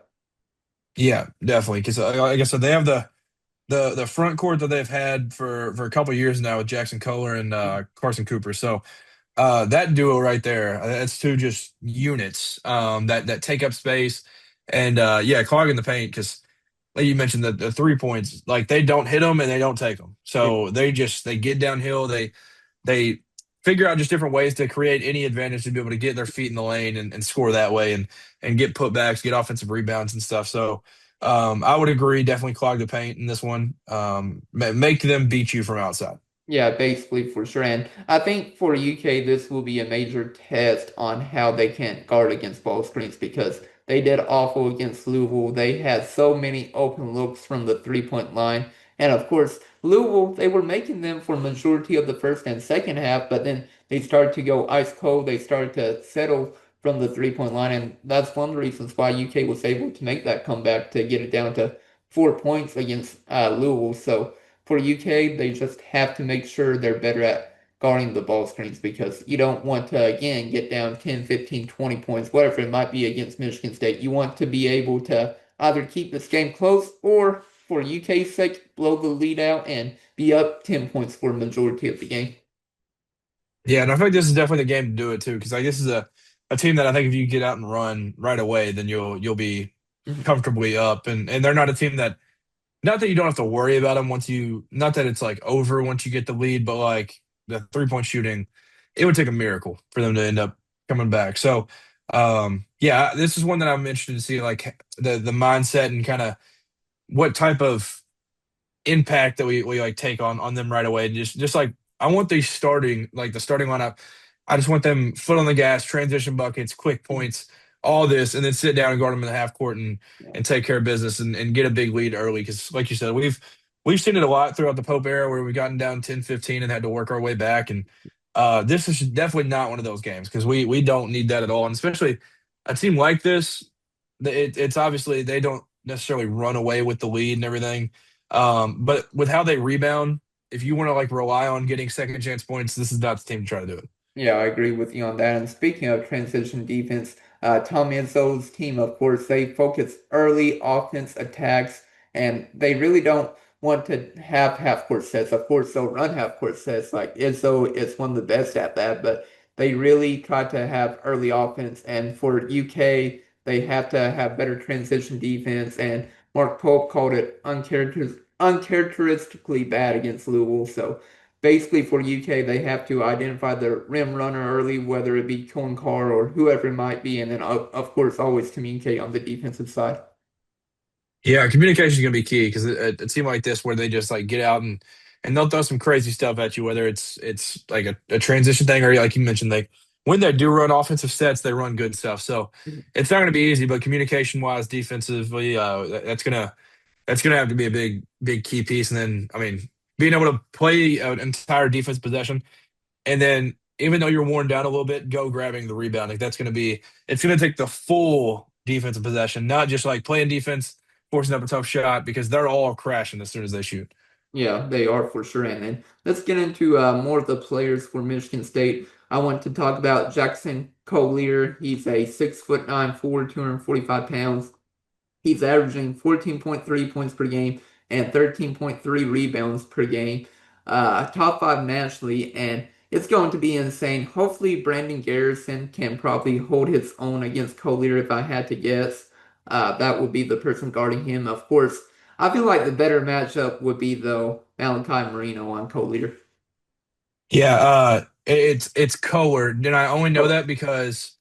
Yeah, definitely. Because like I said, they have the front court that they've had for a couple of years now with Jackson Kohler and Carson Cooper. So that duo right there, that's two just units that take up space and yeah, clogging the paint because like you mentioned the 3 points, like they don't hit them and they don't take them. Yeah. So they get downhill. They figure out just different ways to create any advantage to be able to get their feet in the lane and score that way and get putbacks, get offensive rebounds and stuff. So I would agree, definitely clog the paint in this one. Make them beat you from outside. Yeah, basically for sure. And I think for UK, this will be a major test on how they can guard against ball screens because they did awful against Louisville. They had so many open looks from the three-point line. And of course, Louisville, they were making them for majority of the first and second half, but then they started to go ice cold. They started to settle from the three-point line. And that's one of the reasons why UK was able to make that comeback to get it down to 4 points against Louisville. So for UK, they just have to make sure they're better at guarding the ball screens because you don't want to, again, get down 10, 15, 20 points, whatever it might be against Michigan State. You want to be able to either keep this game close or, for UK's sake, blow the lead out and be up 10 points for a majority of the game. Yeah, and I feel like this is definitely the game to do it too, because like this is a team that I think if you get out and run right away, then you'll be Mhm. comfortably up. And they're not a team that not that you don't have to worry about them once you not that it's like over once you get the lead, but like the 3 point shooting, it would take a miracle for them to end up coming back. So yeah, this is one that I'm interested to see like the mindset and kind of what type of impact that we like take on them right away. Just like I want the starting lineup. I just want them foot on the gas, transition buckets, quick points, all this, and then sit down and guard them in the half court Yeah. and take care of business and get a big lead early. Because like you said, we've seen it a lot throughout the Pope era where we've gotten down 10-15 and had to work our way back. And this is definitely not one of those games because we don't need that at all. And especially a team like this, it's obviously they don't necessarily run away with the lead and everything. But with how they rebound, if you want to like rely on getting second chance points, this is not the team to try to do it. Yeah, I agree with you on that. And speaking of transition defense, Tom Izzo's team, of course, they focus early offense attacks, and they really don't want to have half court sets. Of course, they'll run half court sets. Like Izzo is one of the best at that, but they really try to have early offense. And for UK, they have to have better transition defense. And Mark Pope called it uncharacteristically bad against Louisville. So basically for UK, they have to identify the rim runner early, whether it be Coen Carr or whoever it might be, and then of course always communicate on the defensive side. Yeah, communication is gonna be key because a team like this where they just like get out and they'll throw some crazy stuff at you, whether it's like a transition thing or like you mentioned, like when they do run offensive sets, they run good stuff. So Mhm. it's not going to be easy, but communication wise, defensively, that's gonna have to be a big key piece. And then, I mean, being able to play an entire defense possession, and then even though you're worn down a little bit, go grabbing the rebound. Like that's gonna be, it's gonna take the full defensive possession, not just like playing defense, forcing up a tough shot because they're all crashing as soon as they shoot. Yeah, they are for sure. And then let's get into more of the players for Michigan State. I want to talk about Jackson Collier. He's a 6'9" forward, 245 pounds. He's averaging 14.3 points per game and 13.3 rebounds per game. Top five nationally, and it's going to be insane. Hopefully, Brandon Garrison can probably hold his own against Collier if I had to guess. That would be the person guarding him. Of course, I feel like the better matchup would be, though, Malachi Moreno on Collier. Yeah, it's Kohler, and I only know Oh, that because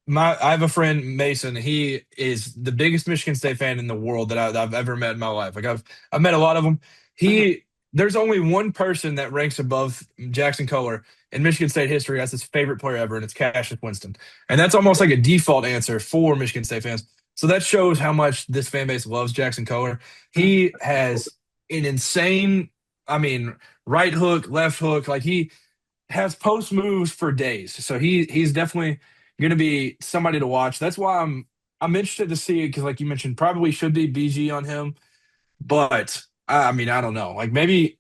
I have a friend Mason. He is the biggest Michigan State fan in the world that I've ever met in my life. Like I've met a lot of them. He There's only one person that ranks above Jackson Kohler in Michigan State history as his favorite player ever, and it's Cassius Winston. And that's almost like a default answer for Michigan State fans. So that shows how much this fan base loves Jackson Kohler. He has an insane, I mean, right hook, left hook. Like he has post moves for days. So he's definitely going to be somebody to watch. That's why I'm interested to see, because like you mentioned, probably should be BG on him, but I mean I don't know. Like maybe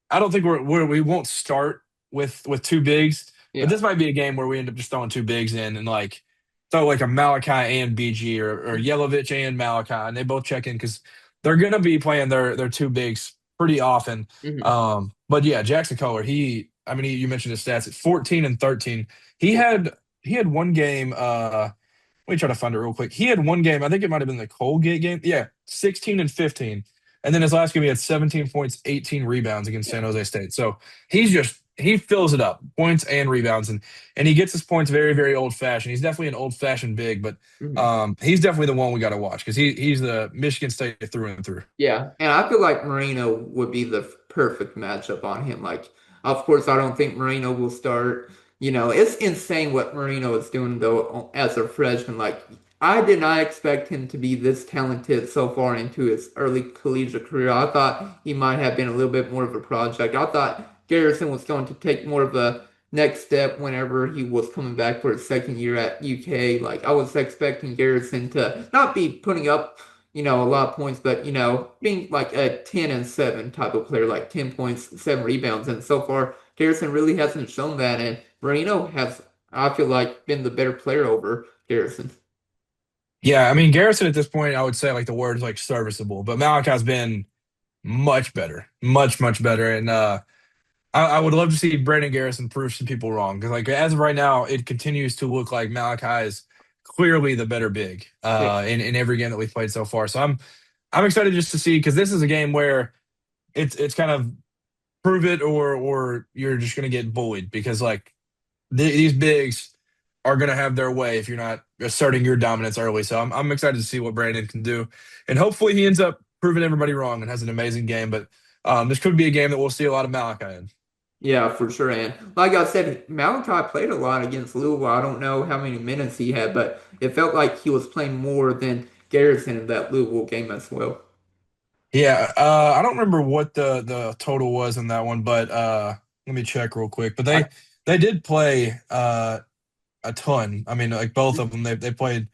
I don't think we won't start with two bigs, but yeah. this might be a game where we end up just throwing two bigs in and like throw like a Malachi and BG or Yelovich and Malachi, and they both check in because they're gonna be playing their two bigs pretty often. Mhm. But yeah, Jackson Kohler, I mean you mentioned his stats at 14 and 13. He had one game. Let me try to find it real quick. He had one game. I think it might have been the Colgate game. Yeah, 16 and 15. And then his last game, he had 17 points, 18 rebounds against Yeah. San Jose State. So he fills it up, points and rebounds, and he gets his points very, very old fashioned. He's definitely an old fashioned big, but Mhm. he's definitely the one we got to watch because he's the Michigan State through and through. Yeah, and I feel like Moreno would be the perfect matchup on him. Like, of course, I don't think Moreno will start. It's insane what Moreno is doing though as a freshman. Like, I did not expect him to be this talented so far into his early collegiate career. I thought he might have been a little bit more of a project. I thought Garrison was going to take more of a next step whenever he was coming back for his second year at UK. Like, I was expecting Garrison to not be putting up a lot of points, but being like a 10 and 7 type of player, like 10 points, 7 rebounds. And so far, Garrison really hasn't shown that. And Moreno has, I feel like, been the better player over Garrison. Yeah, I mean Garrison at this point, I would say like the word is like serviceable, but Malachi's been much better, much better, and I would love to see Brandon Garrison prove some people wrong because, like, as of right now, it continues to look like Malachi is clearly the better big Yeah. in every game that we've played so far. So I'm excited just to see because this is a game where it's kind of prove it or you're just going to get bullied because like these bigs are going to have their way if you're not asserting your dominance early. So I'm excited to see what Brandon can do, and hopefully he ends up proving everybody wrong and has an amazing game. But this could be a game that we'll see a lot of Malachi in. Yeah, for sure. And like I said, Malachi played a lot against Louisville. I don't know how many minutes he had, but it felt like he was playing more than Garrison in that Louisville game as well. Yeah, I don't remember what the total was in that one, but let me check real quick. But I, they did play a ton. I mean, like both of them, they played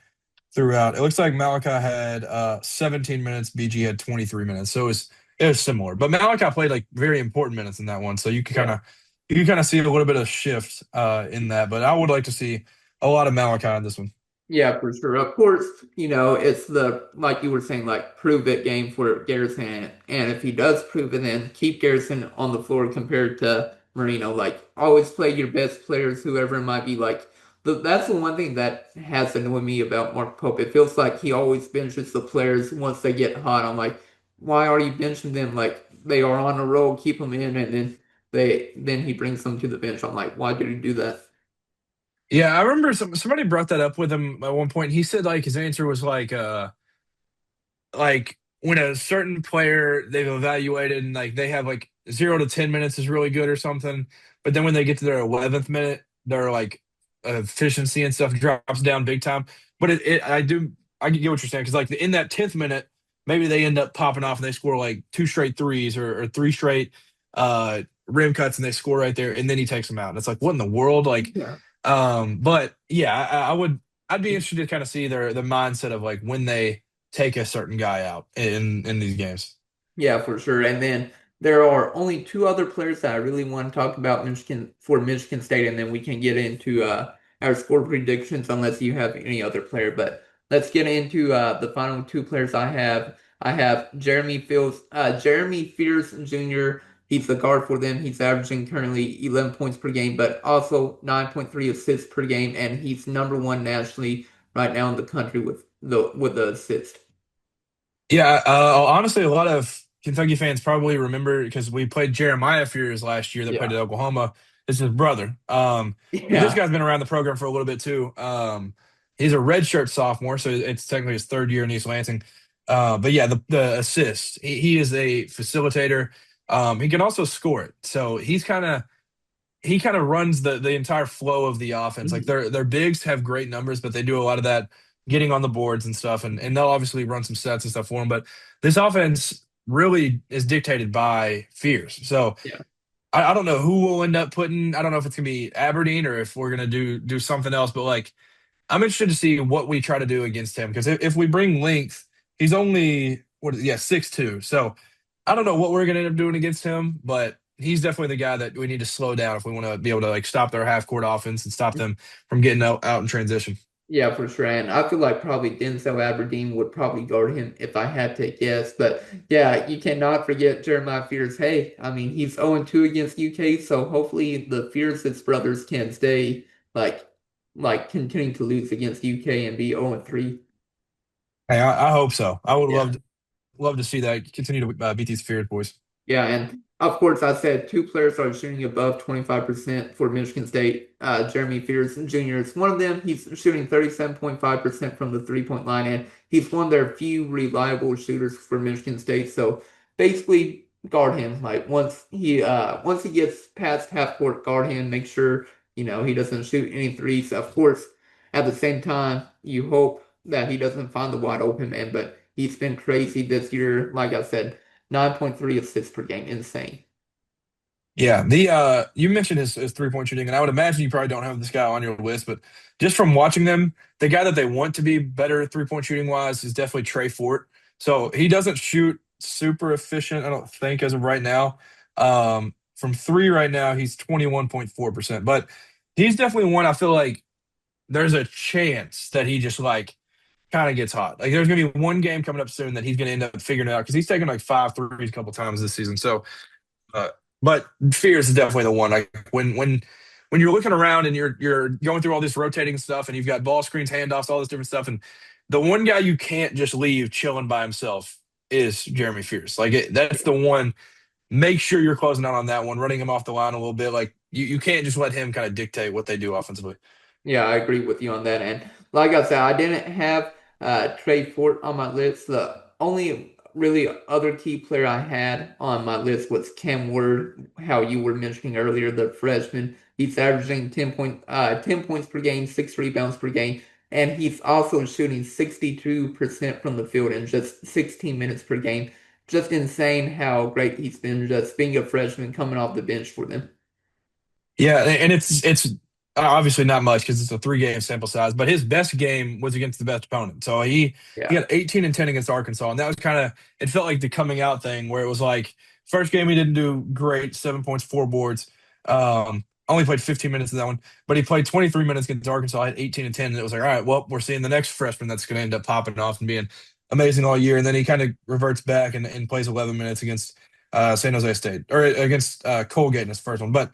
throughout. It looks like Malachi had 17 minutes, BG had 23 minutes, so it was similar. But Malachi played like very important minutes in that one, so yeah. you can kind of see a little bit of shift in that. But I would like to see a lot of Malachi in this one. Yeah, for sure. Of course, it's the like you were saying, like prove it game for Garrison, and if he does prove it, then keep Garrison on the floor compared to Marino. Like always play your best players, whoever it might be. Like that's the one thing that has annoyed me about Mark Pope. It feels like he always benches the players once they get hot. I'm like, why are you benching them? Like they are on a roll, keep them in, and then he brings them to the bench. I'm like, why did he do that? Yeah, I remember somebody brought that up with him at one point. He said like his answer was like when a certain player they've evaluated and like they have like 0 to 10 minutes is really good or something, but then when they get to their 11th minute, they're like efficiency and stuff drops down big time. But I get what you're saying because like in that 10th minute, maybe they end up popping off and they score like two straight threes or three straight rim cuts and they score right there, and then he takes them out. And it's like, what in the world? Like, Yeah. but yeah, I'd be interested to kind of see the mindset of like when they take a certain guy out in these games. Yeah, for sure. And then there are only two other players that I really want to talk about Michigan State, and then we can get into our score predictions unless you have any other player. But let's get into the final two players I have. I have Jeremy Fears Jr. He's the guard for them. He's averaging currently 11 points per game, but also 9.3 assists per game, and he's number one nationally right now in the country with the assist. Yeah, honestly, a lot of Kentucky fans probably remember because we played Jeremiah Fears last year that played Yeah. at Oklahoma. It's his brother. But this Yeah. guy's been around the program for a little bit too. He's a redshirt sophomore, so it's technically his third year in East Lansing. But yeah, the assist. He is a facilitator. He can also score it. So he kind of runs the entire flow of the offense. Like their bigs have great numbers, but they do a lot of that getting on the boards and stuff, and they'll obviously run some sets and stuff for them. But this offense really is dictated by Fears. So Yeah. I don't know who we'll end up putting. I don't know if it's gonna be Aberdeen or if we're gonna do something else. But like I'm interested to see what we try to do against him because if we bring length, he's only yeah 6'2". So I don't know what we're gonna end up doing against him, but he's definitely the guy that we need to slow down if we want to be able to like stop their half court offense and stop them from getting out in transition. Yeah, for sure. And I feel like probably Denzel Aberdeen would probably guard him if I had to guess. But yeah, you cannot forget Jeremiah Fears. Hey, I mean, he's 0-2 against UK, so hopefully the Fears' brothers can stay like continuing to lose against UK and be 0-3. Hey, I hope so. I would Yeah. love to see that continue to beat these Feared boys. Yeah, and of course, I said two players are shooting above 25% for Michigan State. Jeremy Fears Jr. is one of them. He's shooting 37.5% from the three-point line, and he's one of their few reliable shooters for Michigan State. So basically, guard him. Like once he gets past half court, guard him. Make sure he doesn't shoot any threes. Of course, at the same time, you hope that he doesn't find the wide open man. But he's been crazy this year. Like I said. 9.3 assists per game. Insane. Yeah, the you mentioned his 3-point shooting, and I would imagine you probably don't have this guy on your list, but just from watching them, the guy that they want to be better 3-point shooting wise is definitely Trey Fort. So he doesn't shoot super efficient, I don't think, as of right now. From three right now, he's 21.4%. But he's definitely one I feel like there's a chance that he just like kind of gets hot. Like there's gonna be one game coming up soon that he's gonna end up figuring it out because he's taken like five threes a couple times this season. So uh, but Fears is definitely the one. Like when you're looking around and you're going through all this rotating stuff and you've got ball screens, handoffs, all this different stuff, and the one guy you can't just leave chilling by himself is Jeremy Fears. Like that's the one. Make sure you're closing out on that one, running him off the line a little bit. Like you can't just let him kind of dictate what they do offensively. Yeah, I agree with you on that. And like I said, I didn't have Trey Fort on my list. The only really other key player I had on my list was Cam Ward, how you were mentioning earlier, the freshman. He's averaging 10 points per game, 6 rebounds per game, and he's also shooting 62% from the field in just 16 minutes per game. Just insane how great he's been just being a freshman coming off the bench for them. Yeah, and it's obviously not much because it's a 3 game sample size, but his best game was against the best opponent. So he Yeah. got 18 and 10 against Arkansas, and that was kind of it felt like the coming out thing where it was like first game he didn't do great, 7 points, 4 boards. Only played 15 minutes of that one, but he played 23 minutes against Arkansas, had 18 and 10, and it was like, all right, well, we're seeing the next freshman that's going to end up popping off and being amazing all year, and then he kind of reverts back and plays 11 minutes against San Jose State or against Colgate in his first one, but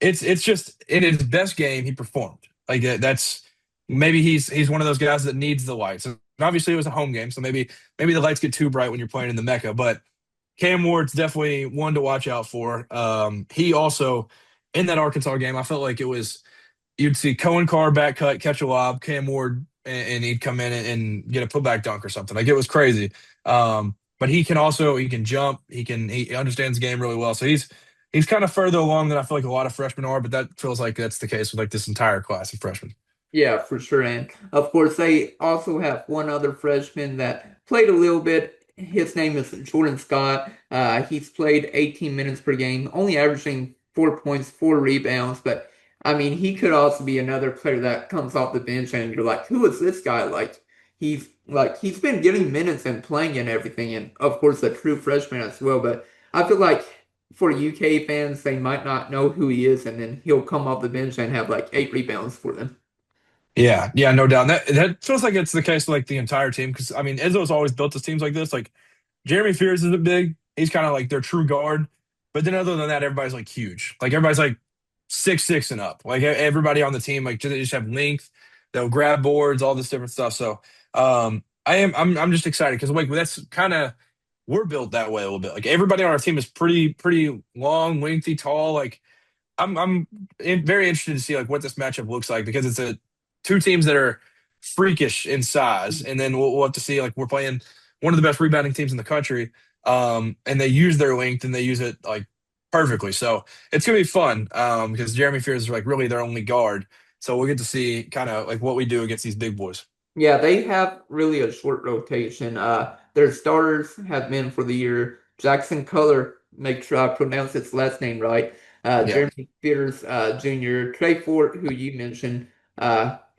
it's just in his best game he performed. Like that's maybe he's one of those guys that needs the lights. And obviously it was a home game, so maybe the lights get too bright when you're playing in the Mecca. But Cam Ward's definitely one to watch out for. He also in that Arkansas game, I felt like it was you'd see Coen Carr back cut, catch a lob, Cam Ward, and he'd come in and get a putback dunk or something. Like it was crazy. But he can jump. He understands the game really well. So he's kind of further along than I feel like a lot of freshmen are, but that feels like that's the case with like this entire class of freshmen. Yeah, for sure. And of course, they also have one other freshman that played a little bit. His name is Jordan Scott. He's played 18 minutes per game, only averaging 4 points, 4 rebounds. But I mean, he could also be another player that comes off the bench, and you're like, who is this guy? He's been getting minutes and playing and everything, and of course, a true freshman as well. But I feel like for UK fans, they might not know who he is, and then he'll come off the bench and have like 8 rebounds for them. Yeah, yeah, no doubt. That feels like it's the case with like the entire team because I mean Izzo's always built his teams like this. Like Jeremy Fears isn't big. He's kind of like their true guard. But then other than that, everybody's like huge. Like everybody's like 6'6" and up. Like everybody on the team, like they just have length. They'll grab boards, all this different stuff. So I'm just excited because like that's kind of we're built that way a little bit. Like everybody on our team is pretty long, lengthy, tall. Like I'm very interested to see like what this matchup looks like because it's a two teams that are freakish in size, and then we'll have to see like we're playing one of the best rebounding teams in the country, and they use their length and they use it like perfectly. So it's gonna be fun because Jeremy Fears is like really their only guard, so we'll get to see kind of like what we do against these big boys. Yeah, they have really a short rotation. Their starters have been for the year Jackson Kohler, make sure I pronounce his last name right. Yeah. Jeremy Peters Jr., Trey Fort, who you mentioned,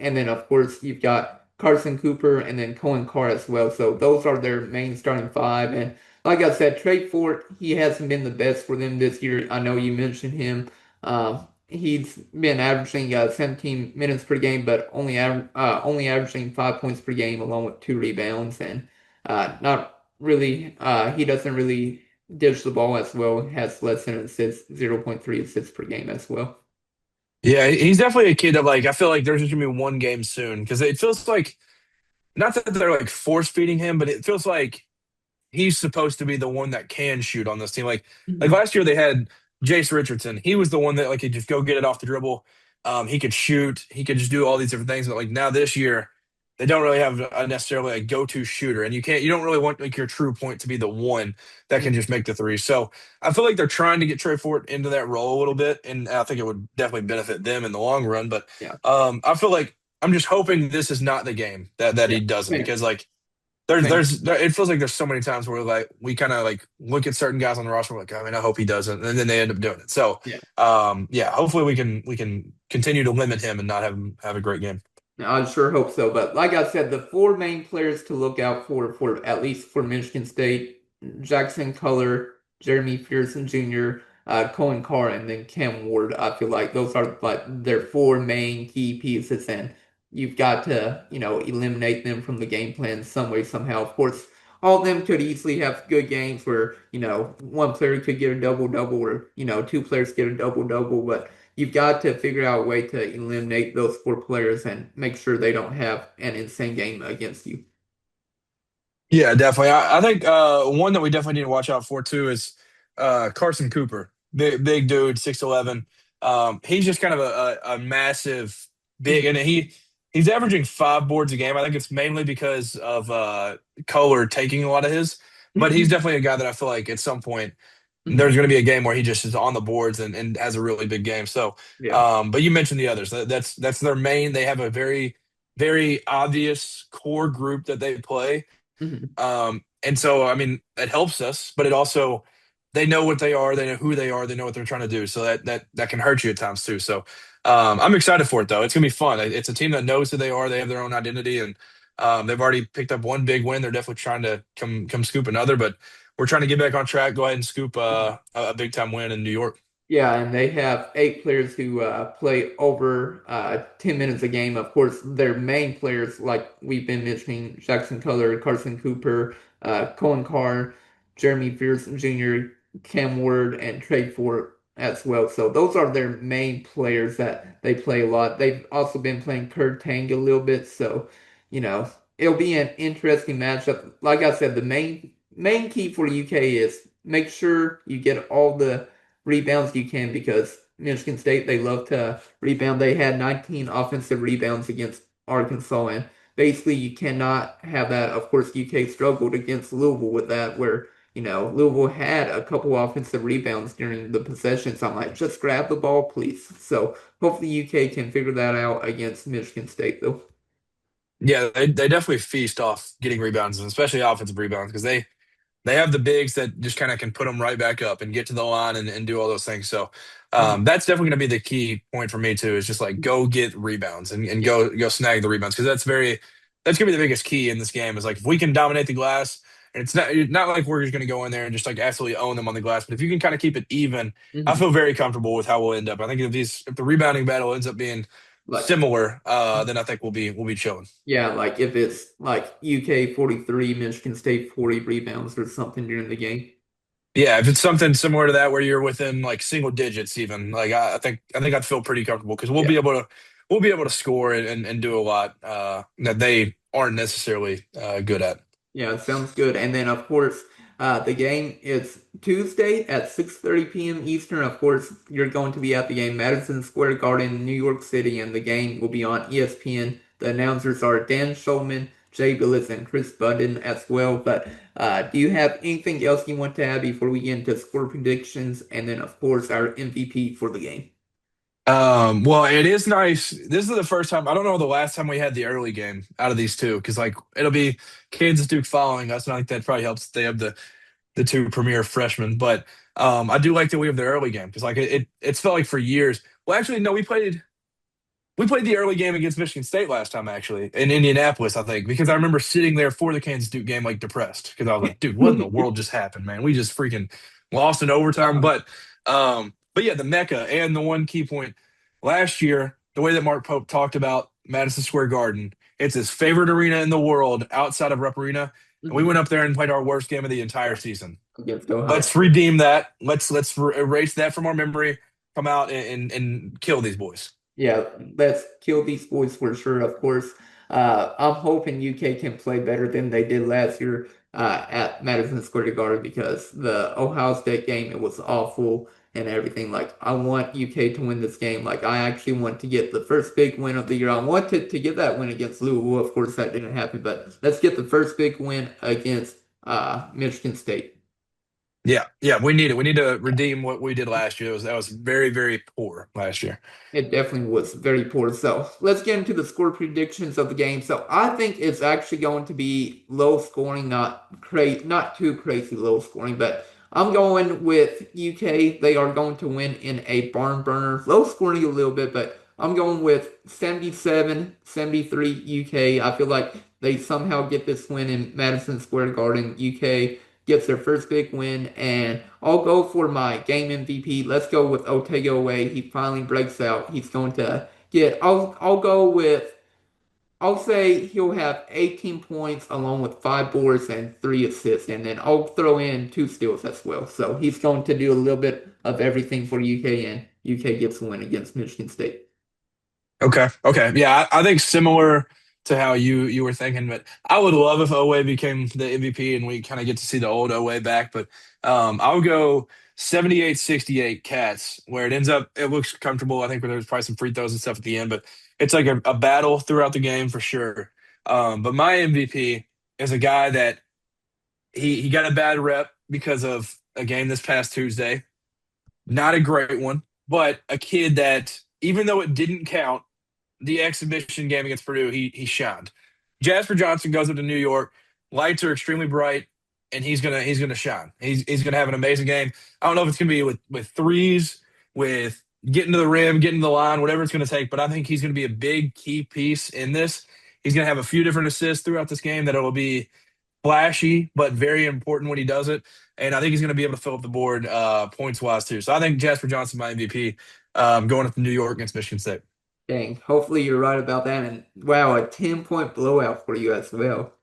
and then of course you've got Carson Cooper and then Coen Carr as well. So those are their main starting five. And like I said, Trey Fort, he hasn't been the best for them this year. I know you mentioned him. He's been averaging 17 minutes per game, but only averaging 5 points per game, along with 2 rebounds, and not really. He doesn't really dish the ball as well. Has less than assists, 0.3 assists per game as well. Yeah, he's definitely a kid that like I feel like there's just gonna be one game soon because it feels like not that they're like force feeding him, but it feels like he's supposed to be the one that can shoot on this team. Like Mhm. last year they had Jace Richardson. He was the one that like could just go get it off the dribble. He could shoot. He could just do all these different things. But like now this year, they don't really have a necessarily a go-to shooter, and you don't really want like your true point to be the one that can just make the three. So I feel like they're trying to get Trey Fort into that role a little bit, and I think it would definitely benefit them in the long run. But Yeah, I feel like I'm just hoping this is not the game that yeah, he doesn't same, because like same. it feels like there's so many times where like we kind of like look at certain guys on the roster, we're like, I mean, I hope he doesn't, and then they end up doing it. So, Yeah. yeah, hopefully we can continue to limit him and not have him have a great game. I sure hope so. But like I said, the four main players to look out for at least for Michigan State, Jackson Color, Jeremy Pearson Jr., Cohen Carr, and then Cam Ward. I feel like those are like their four main key pieces, and you've got to, eliminate them from the game plan some way, somehow. Of course, all of them could easily have good games where, one player could get a double-double or, two players get a double-double, but you've got to figure out a way to eliminate those four players and make sure they don't have an insane game against you. Yeah, definitely. I think one that we definitely need to watch out for too is Carson Cooper, big dude, 6'11". He's just kind of a massive big, and he's averaging 5 boards a game. I think it's mainly because of Kohler taking a lot of his, but he's definitely a guy that I feel like at some point there's going to be a game where he just is on the boards and has a really big game. So, Yeah. but you mentioned the others. That's their main. They have a very obvious core group that they play. Mhm. And so, I mean, it helps us, but it also they know what they are, they know who they are, they know what they're trying to do. So that can hurt you at times too. So I'm excited for it though. It's gonna be fun. It's a team that knows who they are. They have their own identity, and they've already picked up one big win. They're definitely trying to come scoop another, but we're trying to get back on track. Go ahead and scoop a big time win in New York. Yeah, and they have 8 players who play over 10 minutes a game. Of course, their main players, like we've been mentioning, Jackson Color, Carson Cooper, Cohen Carr, Jeremy Pearson Jr., Cam Ward, and Trey Fort as well. So those are their main players that they play a lot. They've also been playing Kurt Tang a little bit, so you know it'll be an interesting matchup. Like I said, the main key for UK is make sure you get all the rebounds you can because Michigan State, they love to rebound. They had 19 offensive rebounds against Arkansas, and basically you cannot have that. Of course, UK struggled against Louisville with that, where Louisville had a couple offensive rebounds during the possession. So I'm like, just grab the ball, please. So hopefully UK can figure that out against Michigan State, though. Yeah, they definitely feast off getting rebounds, and especially offensive rebounds, because they have the bigs that just kind of can put them right back up and get to the line and do all those things. So Mhm. that's definitely going to be the key point for me too. Is just like go get rebounds and Yeah, go snag the rebounds because that's going to be the biggest key in this game. Is like if we can dominate the glass, and it's not like we're just going to go in there and just like absolutely own them on the glass, but if you can kind of keep it even, I hmm feel very comfortable with how we'll end up. I think if the rebounding battle ends up being like. similar, then I think we'll be chilling. Yeah, like if it's like UK 43, Michigan State 40 rebounds or something during the game. Yeah, if it's something similar to that where you're within like single digits even, like I think I'd feel pretty comfortable because we'll Yeah. be able to score and do a lot that they aren't necessarily good at. Yeah, sounds good. And then, of course, the game is Tuesday at 6:30 p.m. Eastern. Of course, you're going to be at the game, Madison Square Garden, New York City, and the game will be on ESPN. The announcers are Dan Schulman, Jay Billis, and Chris Budden as well. But do you have anything else you want to add before we get into score predictions? And then, of course, our MVP for the game. Well, it is nice. This is the first time. I don't know the last time we had the early game out of these two because like it'll be Kansas Duke following us, and I think that probably helps. They have the two premier freshmen, but I do like that we have the early game because like it's felt like for years. Well, actually, no, we played the early game against Michigan State last time, actually, in Indianapolis, I think, because I remember sitting there for the Kansas Duke game, like depressed, because I was like, dude, what in the world just happened, man? We just freaking lost in overtime. Uh-huh. But yeah, the Mecca and the one key point last year, the way that Mark Pope talked about Madison Square Garden, it's his favorite arena in the world outside of Rupp Arena. And we Mhm. went up there and played our worst game of the entire season. Against Ohio Let's State. redeem that. Let's erase that from our memory. Come out and kill these boys. Yeah, let's kill these boys for sure, of course. I'm hoping UK can play better than they did last year at Madison Square Garden because the Ohio State game, it was awful and everything. Like, I want UK to win this game. Like, I actually want to get the first big win of the year. I wanted to get that win against Louisville. Of course, that didn't happen, but let's get the first big win against Michigan State. Yeah, yeah, we need it. We need to redeem what we did last year. That was very, very poor last year. It definitely was very poor. So let's get into the score predictions of the game. So I think it's actually going to be low scoring, not too crazy low scoring, but I'm going with UK. They are going to win in a barn burner. Low scoring a little bit, but I'm going with 77-73 UK. I feel like they somehow get this win in Madison Square Garden. UK gets their first big win, and I'll go for my game MVP. Let's go with Otegaway. He finally breaks out. He's going to get. I'll go with. I'll say he'll have 18 points along with 5 boards and 3 assists, and then I'll throw in 2 steals as well. So he's going to do a little bit of everything for UK, and UK gets the win against Michigan State. Okay, okay, yeah, I think similar to how you were thinking, but I would love if Owe became the MVP and we kind of get to see the old Owe back. But I'll go 78-68 Cats, where it ends up. It looks comfortable. I think there's probably some free throws and stuff at the end, but it's like a battle throughout the game for sure. But my MVP is a guy that he got a bad rep because of a game this past Tuesday. Not a great one, but a kid that, even though it didn't count, the exhibition game against Purdue, he shined. Jasper Johnson goes up to New York. Lights are extremely bright, and he's gonna shine. He's gonna have an amazing game. I don't know if it's gonna be with threes, with getting to the rim, getting to the line, whatever it's gonna take. But I think he's gonna be a big key piece in this. He's gonna have a few different assists throughout this game that will be flashy, but very important when he does it. And I think he's going to be able to fill up the board points wise too. So I think Jasper Johnson, my MVP, going up to New York against Michigan State. Dang, hopefully you're right about that. And wow, a 10-point blowout for you as well.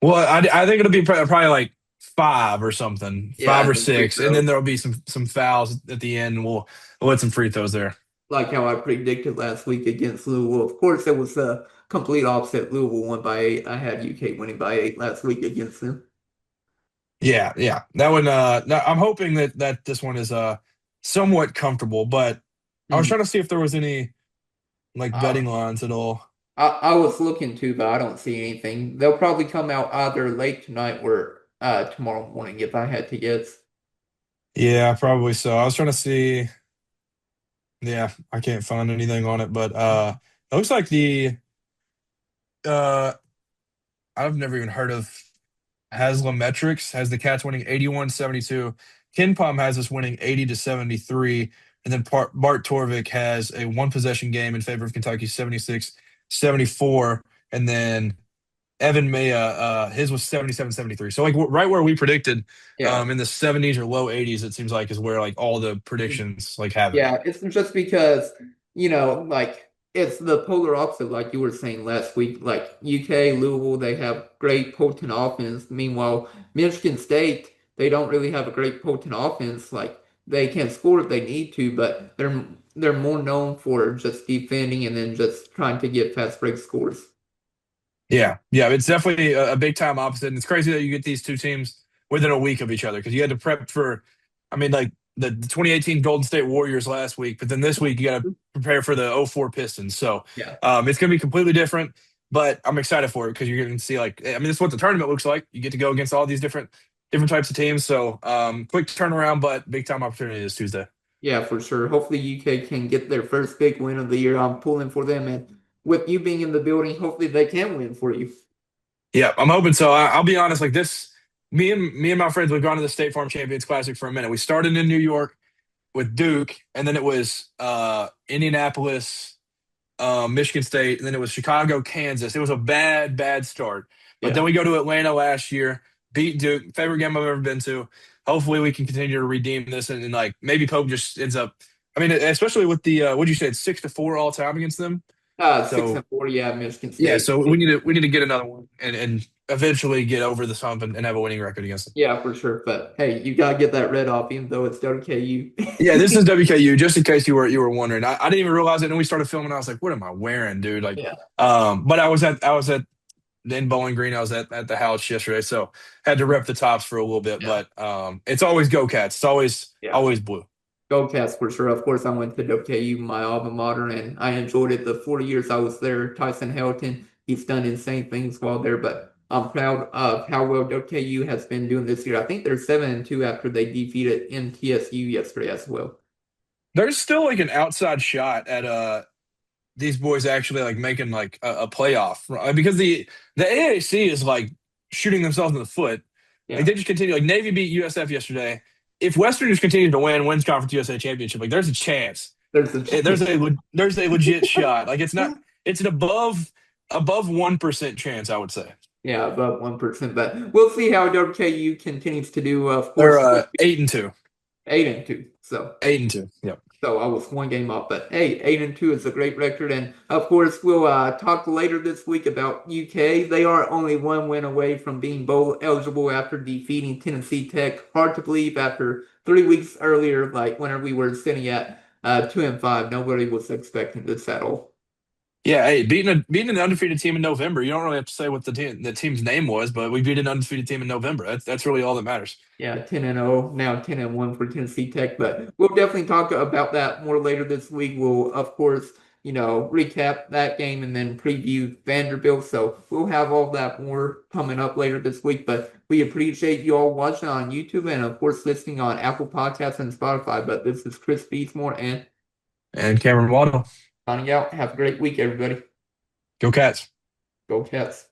Well, I think it'll be probably like five or something, Yeah, five or and then free six, and then throws. there'll be some fouls at the end. And we'll let some free throws there. Like how I predicted last week against Louisville. Of course, it was the complete opposite. Louisville won by 8. I had UK winning by 8 last week against them. Yeah, yeah. That one. I'm hoping that this one is somewhat comfortable, but I was Mhm. trying to see if there was any like Uh, betting lines at all. I was looking too, but I don't see anything. They'll probably come out either late tonight or tomorrow morning if I had to guess. Yeah, probably so. I was trying to see. Yeah, I can't find anything on it, but it looks like the uh I've never even heard of Haslametrics has the Cats winning 81-72. Ken Palm has us winning 80-73. And then Bart Torvik has a one possession game in favor of Kentucky 76-74. And then Evan Maya, his was 77-73. So like right where we predicted Yeah. in the 70s or low 80s, it seems like is where like all the predictions like have it. Yeah, it's just because, like it's the polar opposite, like you were saying last week. Like UK, Louisville, they have great potent offense. Meanwhile, Michigan State, they don't really have a great potent offense. Like they can score if they need to, but they're more known for just defending and then just trying to get fast break scores. Yeah, yeah, it's definitely a big time opposite, and it's crazy that you get these two teams within a week of each other because you had to prep for, I mean, like the 2018 Golden State Warriors last week, but then this week you got to prepare for the '04 Pistons. So Yeah. it's going to be completely different, but I'm excited for it because you're going to see like, I mean, this is what the tournament looks like. You get to go against all these different types of teams. So quick turnaround, but big time opportunity this Tuesday. Yeah, for sure. Hopefully UK can get their first big win of the year. I'm pulling for them, and with you being in the building, hopefully they can win for you. Yeah, I'm hoping so. I'll be honest, like this. Me and my friends, we've gone to the State Farm Champions Classic for a minute. We started in New York with Duke, and then it was Indianapolis, Michigan State, and then it was Chicago, Kansas. It was a bad start. But then Yeah. we go to Atlanta last year, beat Duke, favorite game I've ever been to. Hopefully, we can continue to redeem this, and like maybe Pope just ends up. I mean, especially with the what'd you say? It's 6-4 all time against them. Six So and four, yeah, Michigan yeah, State. so we need to get another one and eventually get over the hump and have a winning record against them. Yeah, for sure. But hey, you gotta get that red off, even though it's WKU. Yeah, this is WKU. Just in case you were wondering, I didn't even realize it. And we started filming. I was like, "What am I wearing, dude?" Like, Yeah, but I was at in Bowling Green. I was at the house yesterday, so had to rep the tops for a little bit. yeah, But it's always Go Cats. It's always yeah. always blue. Go Cats for sure. Of course, I went to WKU, my alma mater, and I enjoyed it. The 4 years I was there, Tyson Helton, he's done insane things while there, but I'm proud of how well WKU has been doing this year. I think they're 7-2 after they defeated MTSU yesterday as well. There's still like an outside shot at these boys actually like making like a playoff right? Because the AAC is like shooting themselves in the foot. Like Yeah, they just continue. Like Navy beat USF yesterday. If Western just continues to wins Conference USA championship, like there's a chance. there's a There's chance. a legit shot. Like it's not. It's an above 1% chance, I would say. Yeah, about 1%, but we'll see how WKU continues to do. Of They're course, 8-2, 8-2. So 8-2. Yep. I was one game off, but hey, 8-2 is a great record. And of course, we'll talk later this week about UK. They are only one win away from being bowl eligible after defeating Tennessee Tech. Hard to believe after 3 weeks earlier, like whenever we were sitting at 2-5, nobody was expecting this at all. Yeah, hey, beating an undefeated team in November. You don't really have to say what the team's name was, but we beat an undefeated team in November. That's really all that matters. Yeah, 10-0, now 10-1 for Tennessee Tech, but we'll definitely talk about that more later this week. We'll, of course, recap that game and then preview Vanderbilt. So we'll have all that more coming up later this week. But we appreciate you all watching on YouTube and, of course, listening on Apple Podcasts and Spotify. But this is Chris Beatsmore and And Cameron Waddle, signing out. Have a great week, everybody. go Cats. Go Cats.